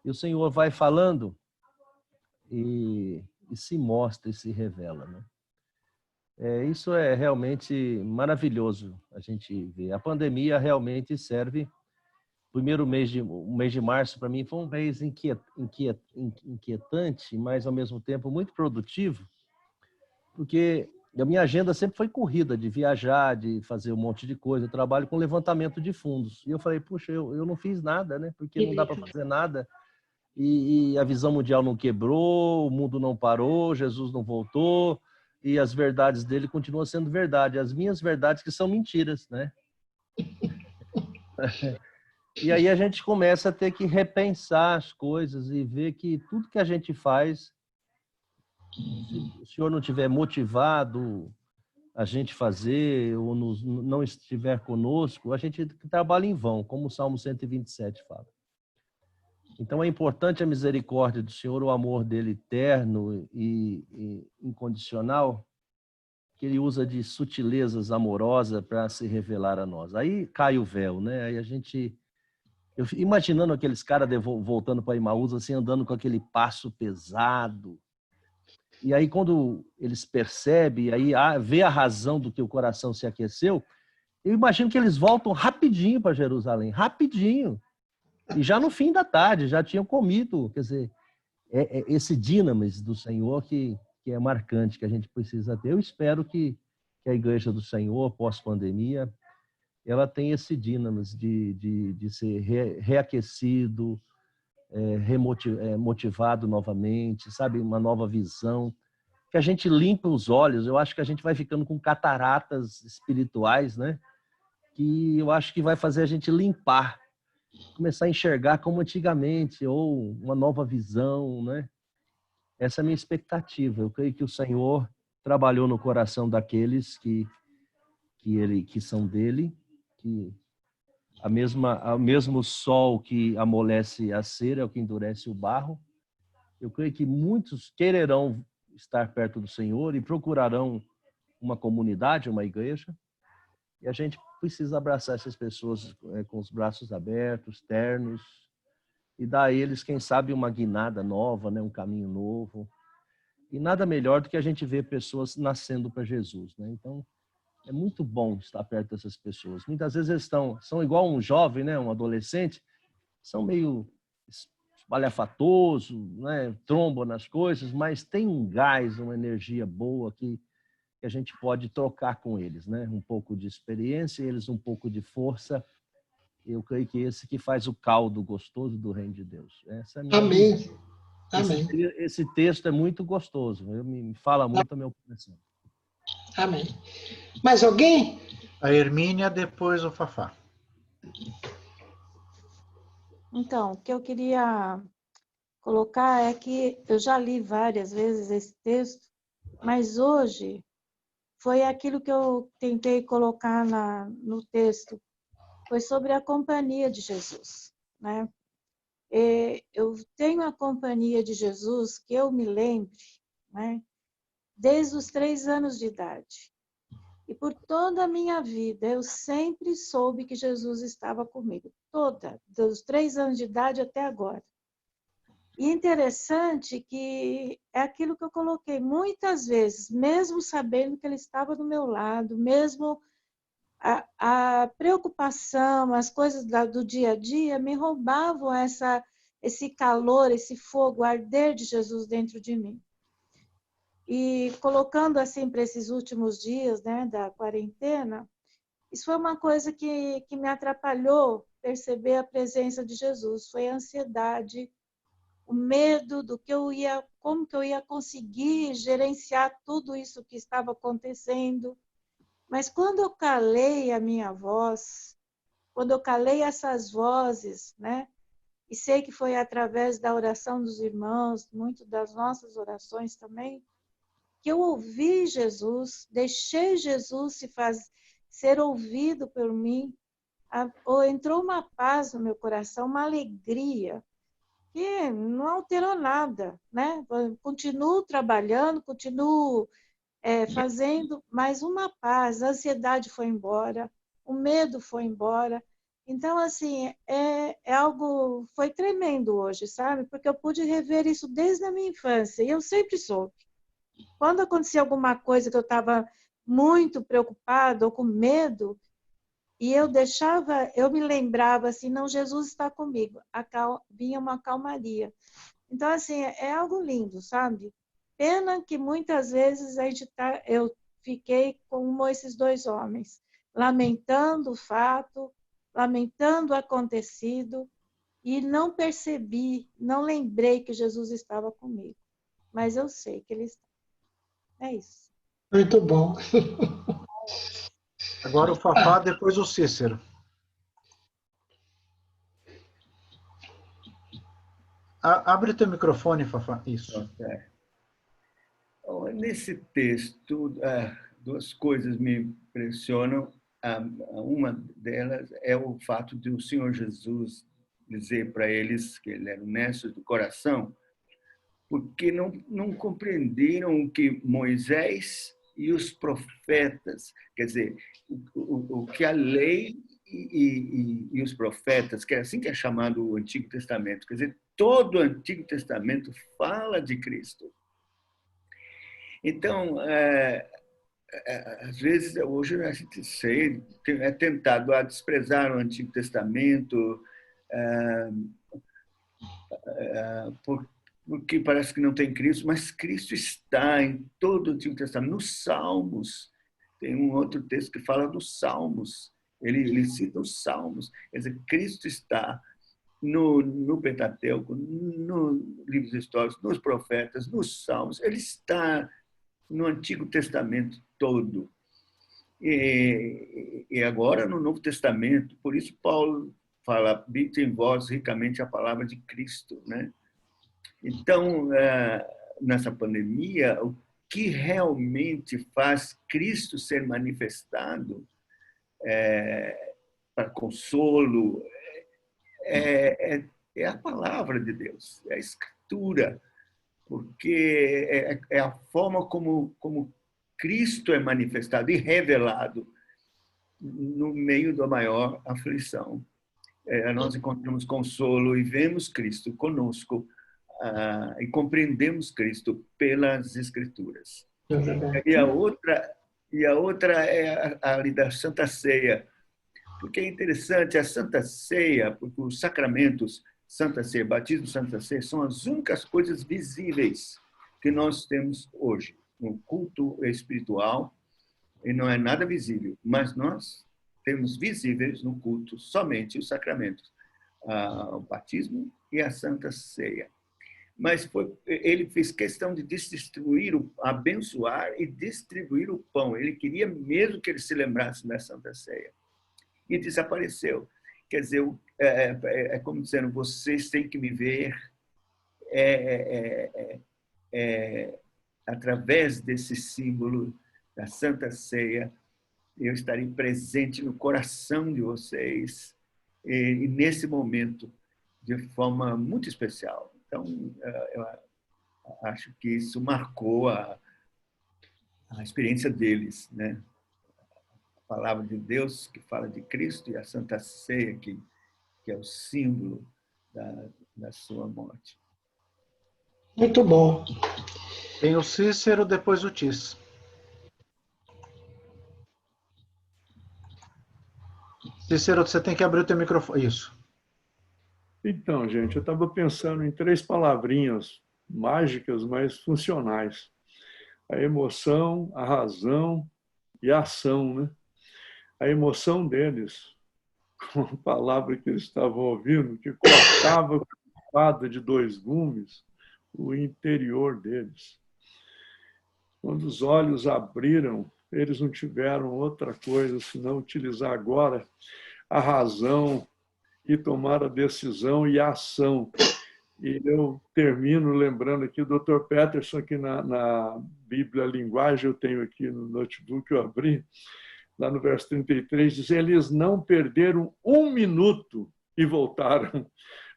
E o Senhor vai falando e se mostra e se revela, né? Isso é realmente maravilhoso a gente ver. A pandemia realmente serve. O mês de março, para mim, foi um mês inquietante, mas, ao mesmo tempo, muito produtivo, porque a minha agenda sempre foi corrida, de viajar, de fazer um monte de coisa. Eu trabalho com levantamento de fundos. E eu falei, puxa, eu não fiz nada, né? Porque não dá para fazer nada. E a visão mundial não quebrou, o mundo não parou, Jesus não voltou, e as verdades dele continuam sendo verdade. As minhas verdades que são mentiras, né? E aí a gente começa a ter que repensar as coisas e ver que tudo que a gente faz, se o Senhor não tiver motivado a gente fazer ou não estiver conosco, a gente trabalha em vão, como o Salmo 127 fala. Então é importante a misericórdia do Senhor, o amor dele eterno e incondicional, que ele usa de sutilezas amorosas para se revelar a nós. Aí cai o véu, né? Aí eu fico imaginando aqueles caras voltando para Emaús, assim, andando com aquele passo pesado. E aí quando eles percebem, aí vê a razão do que o coração se aqueceu, eu imagino que eles voltam rapidinho para Jerusalém, rapidinho. E já no fim da tarde, já tinham comido. Quer dizer, esse dinamis do Senhor que é marcante, que a gente precisa ter. Eu espero que a Igreja do Senhor, pós-pandemia, ela tenha esse dinamis de ser reaquecido, motivado novamente, sabe? Uma nova visão. Que a gente limpa os olhos. Eu acho que a gente vai ficando com cataratas espirituais, né? Que eu acho que vai fazer a gente limpar, começar a enxergar como antigamente, ou uma nova visão, né? Essa é a minha expectativa. Eu creio que o Senhor trabalhou no coração daqueles que são dele, que o mesmo sol que amolece a cera é o que endurece o barro. Eu creio que muitos quererão estar perto do Senhor e procurarão uma comunidade, uma igreja, e a gente precisa abraçar essas pessoas com os braços abertos, ternos, e dar a eles, quem sabe, uma guinada nova, né? Um caminho novo. E nada melhor do que a gente ver pessoas nascendo para Jesus, né? Então, é muito bom estar perto dessas pessoas. Muitas vezes eles são igual um jovem, né? Um adolescente, são meio espalhafatoso, né? Trombam nas coisas, mas tem um gás, uma energia boa que a gente pode trocar com eles, né? Um pouco de experiência, eles um pouco de força. Eu creio que esse que faz o caldo gostoso do reino de Deus. Essa é a minha Amém. visão. Amém. Esse texto é muito gostoso. Me fala muito ao meu coração. Amém. Mais alguém? A Hermínia, depois o Fafá. Então, o que eu queria colocar é que eu já li várias vezes esse texto, mas hoje foi aquilo que eu tentei colocar no texto, foi sobre a companhia de Jesus, né? Eu tenho a companhia de Jesus, que eu me lembre, né? Desde os 3 anos de idade. E por toda a minha vida, eu sempre soube que Jesus estava comigo. Dos 3 anos de idade até agora. E interessante que é aquilo que eu coloquei muitas vezes, mesmo sabendo que ele estava do meu lado, mesmo a preocupação, as coisas do dia a dia me roubavam esse calor, esse fogo arder de Jesus dentro de mim. E colocando assim para esses últimos dias, né, da quarentena, isso foi uma coisa que me atrapalhou perceber a presença de Jesus. Foi a ansiedade, o medo do que como que eu ia conseguir gerenciar tudo isso que estava acontecendo. Mas quando eu calei a minha voz, quando eu calei essas vozes, né? E sei que foi através da oração dos irmãos, muito das nossas orações também, que eu ouvi Jesus, deixei Jesus ser ouvido por mim. Entrou uma paz no meu coração, uma alegria, que não alterou nada, né? Continuo trabalhando, continuo fazendo, mas uma paz, a ansiedade foi embora, o medo foi embora. Então, assim, algo, foi tremendo hoje, sabe? Porque eu pude rever isso desde a minha infância, e eu sempre soube. Quando acontecia alguma coisa que eu estava muito preocupada ou com medo, e eu me lembrava assim, não, Jesus está comigo. Vinha uma calmaria. Então, assim, é algo lindo, sabe? Pena que muitas vezes eu fiquei como esses dois homens, lamentando o fato, lamentando o acontecido, e não percebi, não lembrei que Jesus estava comigo. Mas eu sei que Ele está. É isso. Muito bom. Agora o Fafá, depois o Cícero. Abre teu microfone, Fafá. Isso. Nesse texto, duas coisas me impressionam. Uma delas é o fato de o Senhor Jesus dizer para eles que ele era honesto do coração, porque não compreenderam o que Moisés e os profetas, quer dizer, o que a lei e os profetas, que é assim que é chamado o Antigo Testamento, quer dizer, todo o Antigo Testamento fala de Cristo. Então, às vezes, hoje a gente é tentado a desprezar o Antigo Testamento porque parece que não tem Cristo, mas Cristo está em todo o Antigo Testamento. Nos Salmos, tem um outro texto que fala dos Salmos, ele cita os Salmos, quer dizer, Cristo está no Pentateuco, nos livros históricos, nos profetas, nos Salmos, ele está no Antigo Testamento todo. E agora no Novo Testamento, por isso Paulo fala, habita em vós ricamente a palavra de Cristo, né? Então, nessa pandemia, o que realmente faz Cristo ser manifestado para consolo é a palavra de Deus, é a Escritura, porque é a forma como Cristo é manifestado e revelado no meio da maior aflição. Nós encontramos consolo e vemos Cristo conosco e compreendemos Cristo pelas Escrituras. E a outra é a da Santa Ceia, porque é interessante, a Santa Ceia, porque os sacramentos, Santa Ceia, batismo, Santa Ceia, são as únicas coisas visíveis que nós temos hoje. No culto espiritual, e não é nada visível, mas nós temos visíveis no culto somente os sacramentos, o batismo e a Santa Ceia. Mas ele fez questão de distribuir, abençoar e distribuir o pão. Ele queria mesmo que ele se lembrasse da Santa Ceia. E desapareceu. Quer dizer, é como dizendo, vocês têm que me ver através desse símbolo da Santa Ceia, eu estarei presente no coração de vocês e nesse momento, de forma muito especial. Então, eu acho que isso marcou a experiência deles, né? A palavra de Deus que fala de Cristo e a Santa Ceia que é o símbolo da sua morte. Muito bom. Tem o Cícero, depois o Tis. Cícero, você tem que abrir o teu microfone. Isso. Então, gente, eu estava pensando em 3 palavrinhas mágicas, mas funcionais. A emoção, a razão e a ação, né? A emoção deles, com a palavra que eles estavam ouvindo, que cortava com a espada de 2 gumes o interior deles. Quando os olhos abriram, eles não tiveram outra coisa senão utilizar agora a razão e tomar a decisão e a ação. E eu termino lembrando aqui o Dr. Peterson, que na Bíblia Linguagem, eu tenho aqui no notebook que eu abri, lá no verso 33, diz: eles não perderam 1 minuto e voltaram.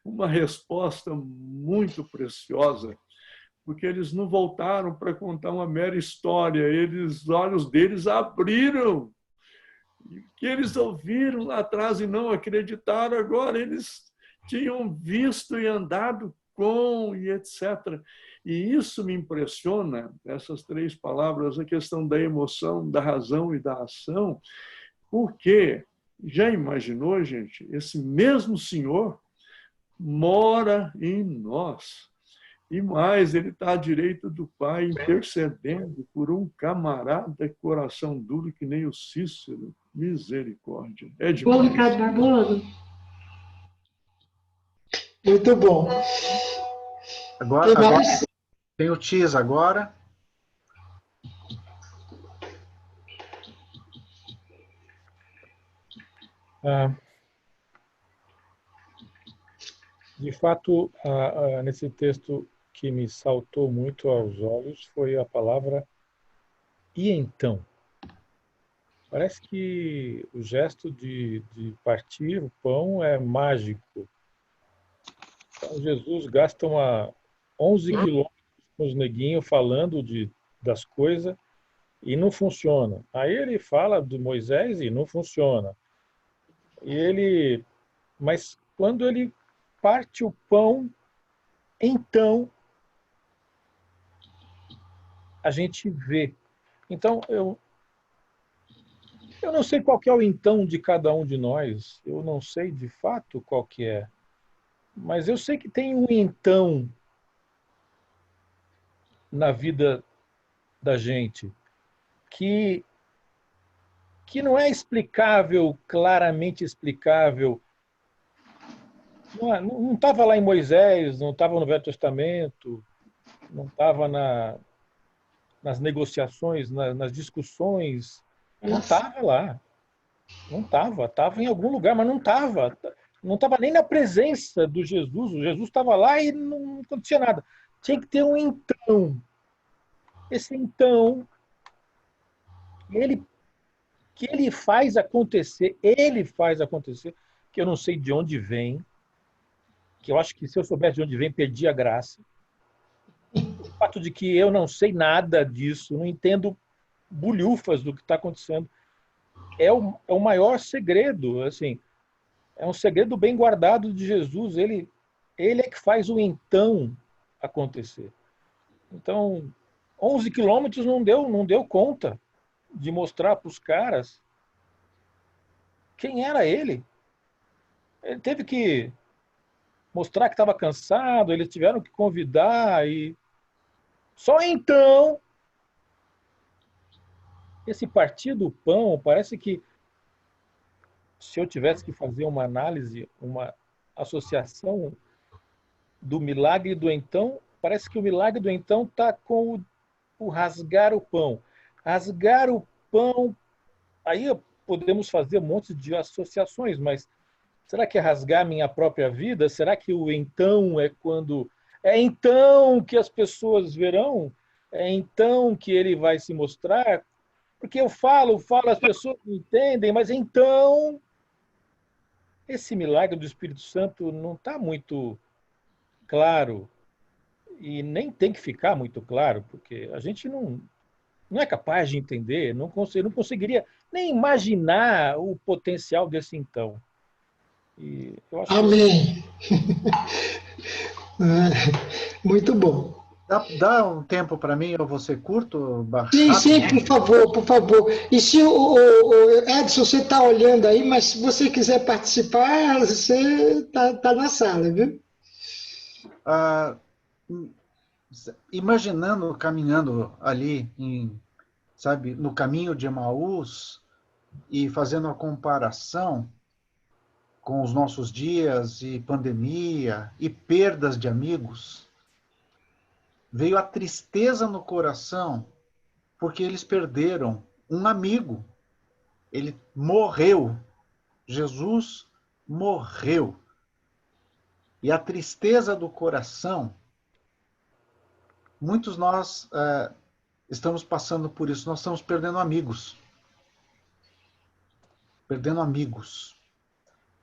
Uma resposta muito preciosa, porque eles não voltaram para contar uma mera história, os olhos deles abriram. E o que eles ouviram lá atrás e não acreditaram, agora eles tinham visto e andado com, e etc. E isso me impressiona, essas 3 palavras, a questão da emoção, da razão e da ação, porque, já imaginou, gente, esse mesmo Senhor mora em nós. E mais, ele está à direita do Pai, intercedendo por um camarada coração duro que nem o Cícero. Misericórdia. É demais. Bom, Ricardo Barbosa. Muito bom. Agora tem o Tis agora. De fato, nesse texto que me saltou muito aos olhos foi a palavra "e então". Parece que o gesto de partir o pão é mágico. Então, Jesus gasta 11 quilômetros com os neguinhos falando das coisas e não funciona. Aí ele fala do Moisés e não funciona. Mas quando ele parte o pão, então a gente vê. Então, eu não sei qual que é o então de cada um de nós, eu não sei de fato qual que é, mas eu sei que tem um então na vida da gente que não é explicável, claramente explicável. Não estava lá em Moisés, não estava no Velho Testamento, não estava nas negociações, nas discussões. Não estava lá. Não estava. Estava em algum lugar, mas não estava. Não estava nem na presença do Jesus. O Jesus estava lá e não acontecia nada. Tinha que ter um então. Esse então, que ele faz acontecer, que eu não sei de onde vem, que eu acho que se eu soubesse de onde vem, perdi a graça. O fato de que eu não sei nada disso, não entendo bulhufas do que está acontecendo, é o maior segredo, assim, é um segredo bem guardado de Jesus. Ele é que faz o então acontecer. Então, 11 quilômetros não deu conta de mostrar para os caras quem era ele. Ele teve que mostrar que estava cansado, eles tiveram que convidar e só então esse partir do pão, parece que se eu tivesse que fazer uma análise, uma associação do milagre do então, parece que o milagre do então está com o rasgar o pão. Rasgar o pão, aí podemos fazer um monte de associações, mas será que é rasgar minha própria vida? Será que o então é quando... É então que as pessoas verão? É então que ele vai se mostrar? Porque eu falo, as pessoas não entendem, mas então esse milagre do Espírito Santo não está muito claro e nem tem que ficar muito claro, porque a gente não é capaz de entender, não conseguiria nem imaginar o potencial desse então. E eu acho Amém. Muito bom. Dá um tempo para mim, eu vou ser curto, Sim, rápido? sim, por favor, por favor. E se o Edson, você está olhando aí, mas se você quiser participar, você tá na sala, viu? Ah, imaginando, caminhando ali, sabe, no caminho de Emaús e fazendo a comparação com os nossos dias e pandemia e perdas de amigos, veio a tristeza no coração porque eles perderam um amigo. Ele morreu. Jesus morreu. E a tristeza do coração, muitos nós estamos passando por isso. Nós estamos perdendo amigos. Perdendo amigos.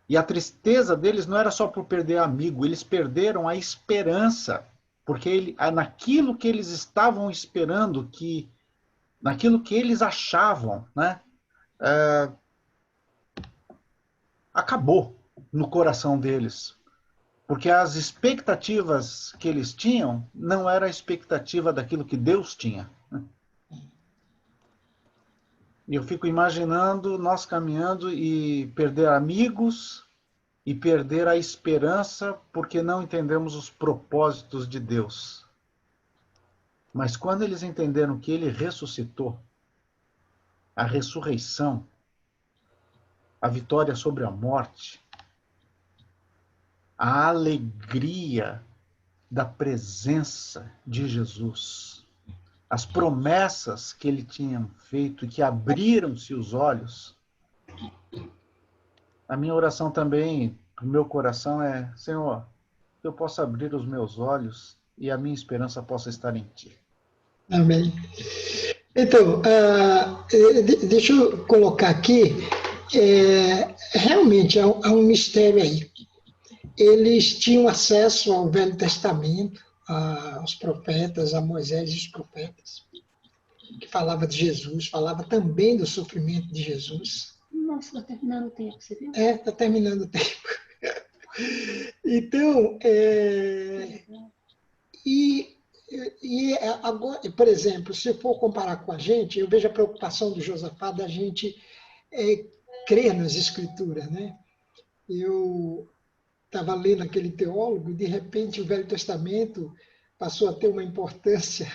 E a tristeza deles não era só por perder amigo, eles perderam a esperança. Porque naquilo que eles estavam esperando, naquilo que eles achavam, né, acabou no coração deles. Porque as expectativas que eles tinham não era a expectativa daquilo que Deus tinha. E eu fico imaginando nós caminhando e perder amigos e perder a esperança porque não entendemos os propósitos de Deus. Mas quando eles entenderam que ele ressuscitou, a ressurreição, a vitória sobre a morte, a alegria da presença de Jesus, as promessas que ele tinha feito e que abriram-se os olhos, a minha oração também, o meu coração é, Senhor, que eu possa abrir os meus olhos e a minha esperança possa estar em Ti. Amém. Então, deixa eu colocar aqui, realmente há um mistério aí. Eles tinham acesso ao Velho Testamento, aos profetas, a Moisés e os profetas, que falava de Jesus, falava também do sofrimento de Jesus. Nossa, está terminando o tempo, você viu? Está terminando o tempo. Então, agora, por exemplo, se for comparar com a gente, eu vejo a preocupação do Josafá da gente crer nas Escrituras, né? Eu estava lendo aquele teólogo e, de repente, o Velho Testamento passou a ter uma importância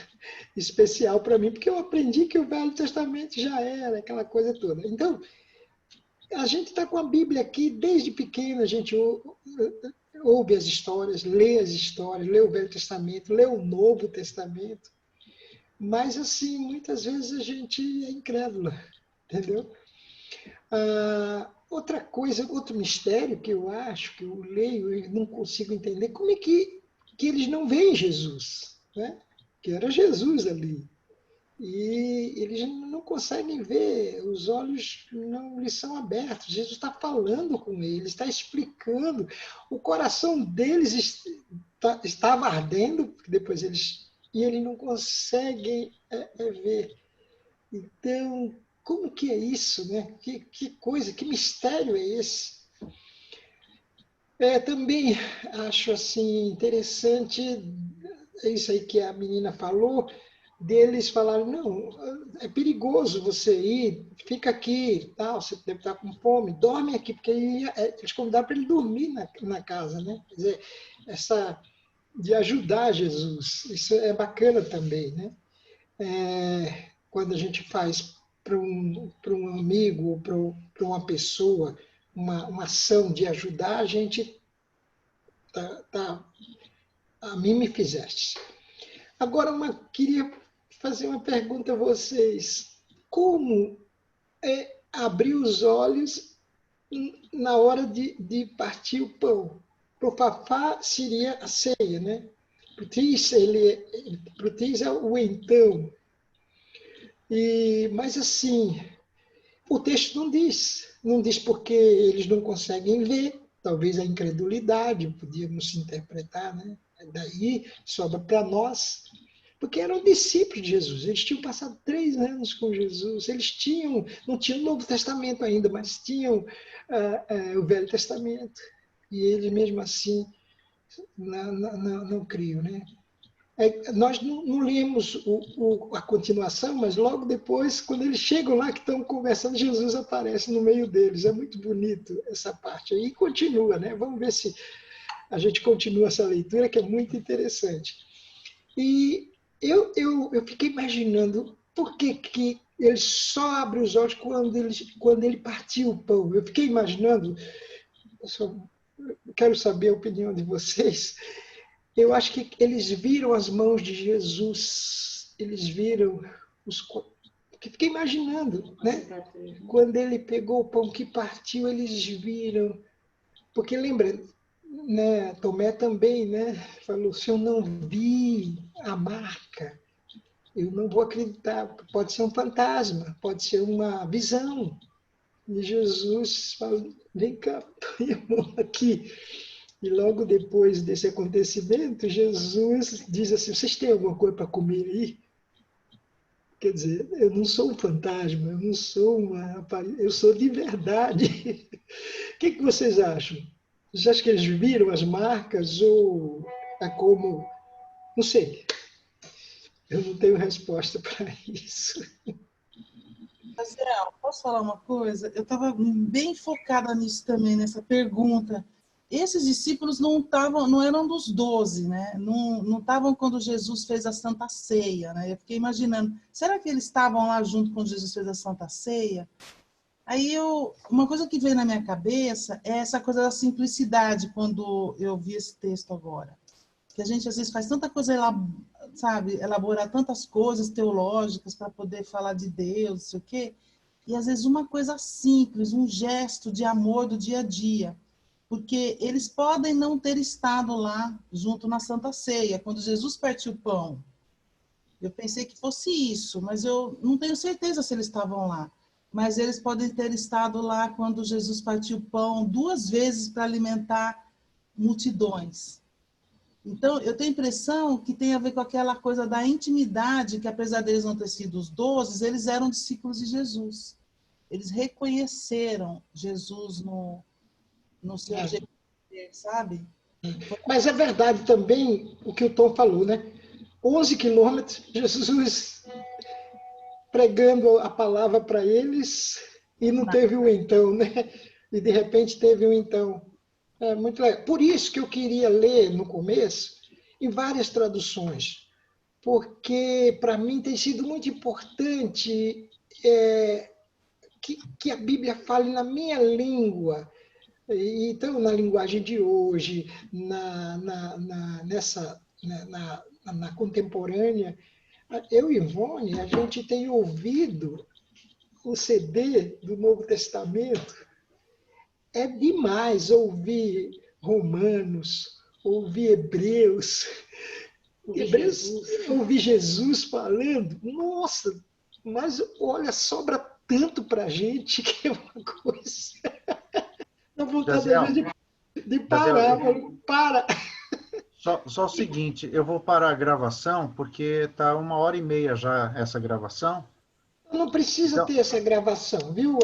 especial para mim, porque eu aprendi que o Velho Testamento já era aquela coisa toda. Então, a gente está com a Bíblia aqui desde pequeno, a gente ouve as histórias, lê o Velho Testamento, lê o Novo Testamento, mas, assim, muitas vezes a gente é incrédulo, entendeu? Outra coisa, outro mistério que eu acho, que eu leio e não consigo entender, como é que eles não veem Jesus, né? Que era Jesus ali. E eles não conseguem ver, os olhos não lhes são abertos. Jesus está falando com eles, está explicando. O coração deles estava ardendo, depois e eles não conseguem ver. Então, como que é isso, né? Que coisa, que mistério é esse? Também acho assim interessante isso aí que a menina falou, deles falaram, não, é perigoso você ir, fica aqui, tal, você deve estar com fome, dorme aqui, porque eles convidaram para ele dormir na casa, né? Quer dizer, de ajudar Jesus, isso é bacana também, né? Quando a gente faz para um amigo, para uma pessoa, uma ação de ajudar, a gente a mim me fizeste. Agora, queria fazer uma pergunta a vocês. Como abrir os olhos na hora de partir o pão? Para o Fafá seria a ceia, né? Para o Tis é o então. Mas assim, o texto não diz porque eles não conseguem ver, talvez a incredulidade, podíamos interpretar, né? Daí sobra para nós, porque eram discípulos de Jesus, eles tinham passado 3 anos com Jesus, eles não tinham o Novo Testamento ainda, mas tinham o Velho Testamento, e eles mesmo assim não criam, né? Nós não lemos a continuação, mas logo depois, quando eles chegam lá que estão conversando, Jesus aparece no meio deles. É muito bonito essa parte aí. E continua, né? Vamos ver se a gente continua essa leitura, que é muito interessante. E eu fiquei imaginando por que ele só abre os olhos quando ele partiu o pão. Eu fiquei imaginando, quero saber a opinião de vocês. Eu acho que eles viram as mãos de Jesus, eles viram fiquei imaginando, né? Quando ele pegou o pão que partiu, eles viram. Porque lembra, né? Tomé também, né? Falou: se eu não vi a marca, eu não vou acreditar. Pode ser um fantasma, pode ser uma visão. E Jesus fala: vem cá, põe a mão aqui. E logo depois desse acontecimento, Jesus diz assim: vocês têm alguma coisa para comer aí? Quer dizer, eu não sou um fantasma, eu não sou eu sou de verdade. O que vocês acham? Vocês acham que eles viram as marcas ou é como... Não sei. Eu não tenho resposta para isso. Raziel, posso falar uma coisa? Eu estava bem focada nisso também, nessa pergunta. Esses discípulos não eram dos 12, né? Não estavam quando Jesus fez a Santa Ceia, né? Eu fiquei imaginando, será que eles estavam lá junto quando Jesus fez a Santa Ceia? Aí uma coisa que veio na minha cabeça é essa coisa da simplicidade quando eu vi esse texto agora. Que a gente às vezes faz tanta coisa, sabe, elaborar tantas coisas teológicas para poder falar de Deus, não sei o quê, e às vezes uma coisa simples, um gesto de amor do dia a dia. Porque eles podem não ter estado lá junto na Santa Ceia, quando Jesus partiu o pão. Eu pensei que fosse isso, mas eu não tenho certeza se eles estavam lá. Mas eles podem ter estado lá quando Jesus partiu o pão 2 vezes para alimentar multidões. Então, eu tenho a impressão que tem a ver com aquela coisa da intimidade, que apesar deles não ter sido os 12, eles eram discípulos de Jesus. Eles reconheceram Jesus no seu jeito de ser, sabe? Mas é verdade também o que o Tom falou, né? 11 quilômetros, Jesus pregando a palavra para eles e não teve um então, né? E de repente teve um então. É muito legal. Por isso que eu queria ler no começo em várias traduções, porque para mim tem sido muito importante que a Bíblia fale na minha língua. Então, na linguagem de hoje, na contemporânea, eu e Ivone, a gente tem ouvido o CD do Novo Testamento. É demais ouvir Romanos, ouvir Hebreus, ouvir Jesus falando. Nossa, mas olha, sobra tanto para a gente que é uma coisa... Não vontade de parar, para. Só o seguinte, eu vou parar a gravação, porque está 1h30 já essa gravação. Não precisa ter essa gravação, viu?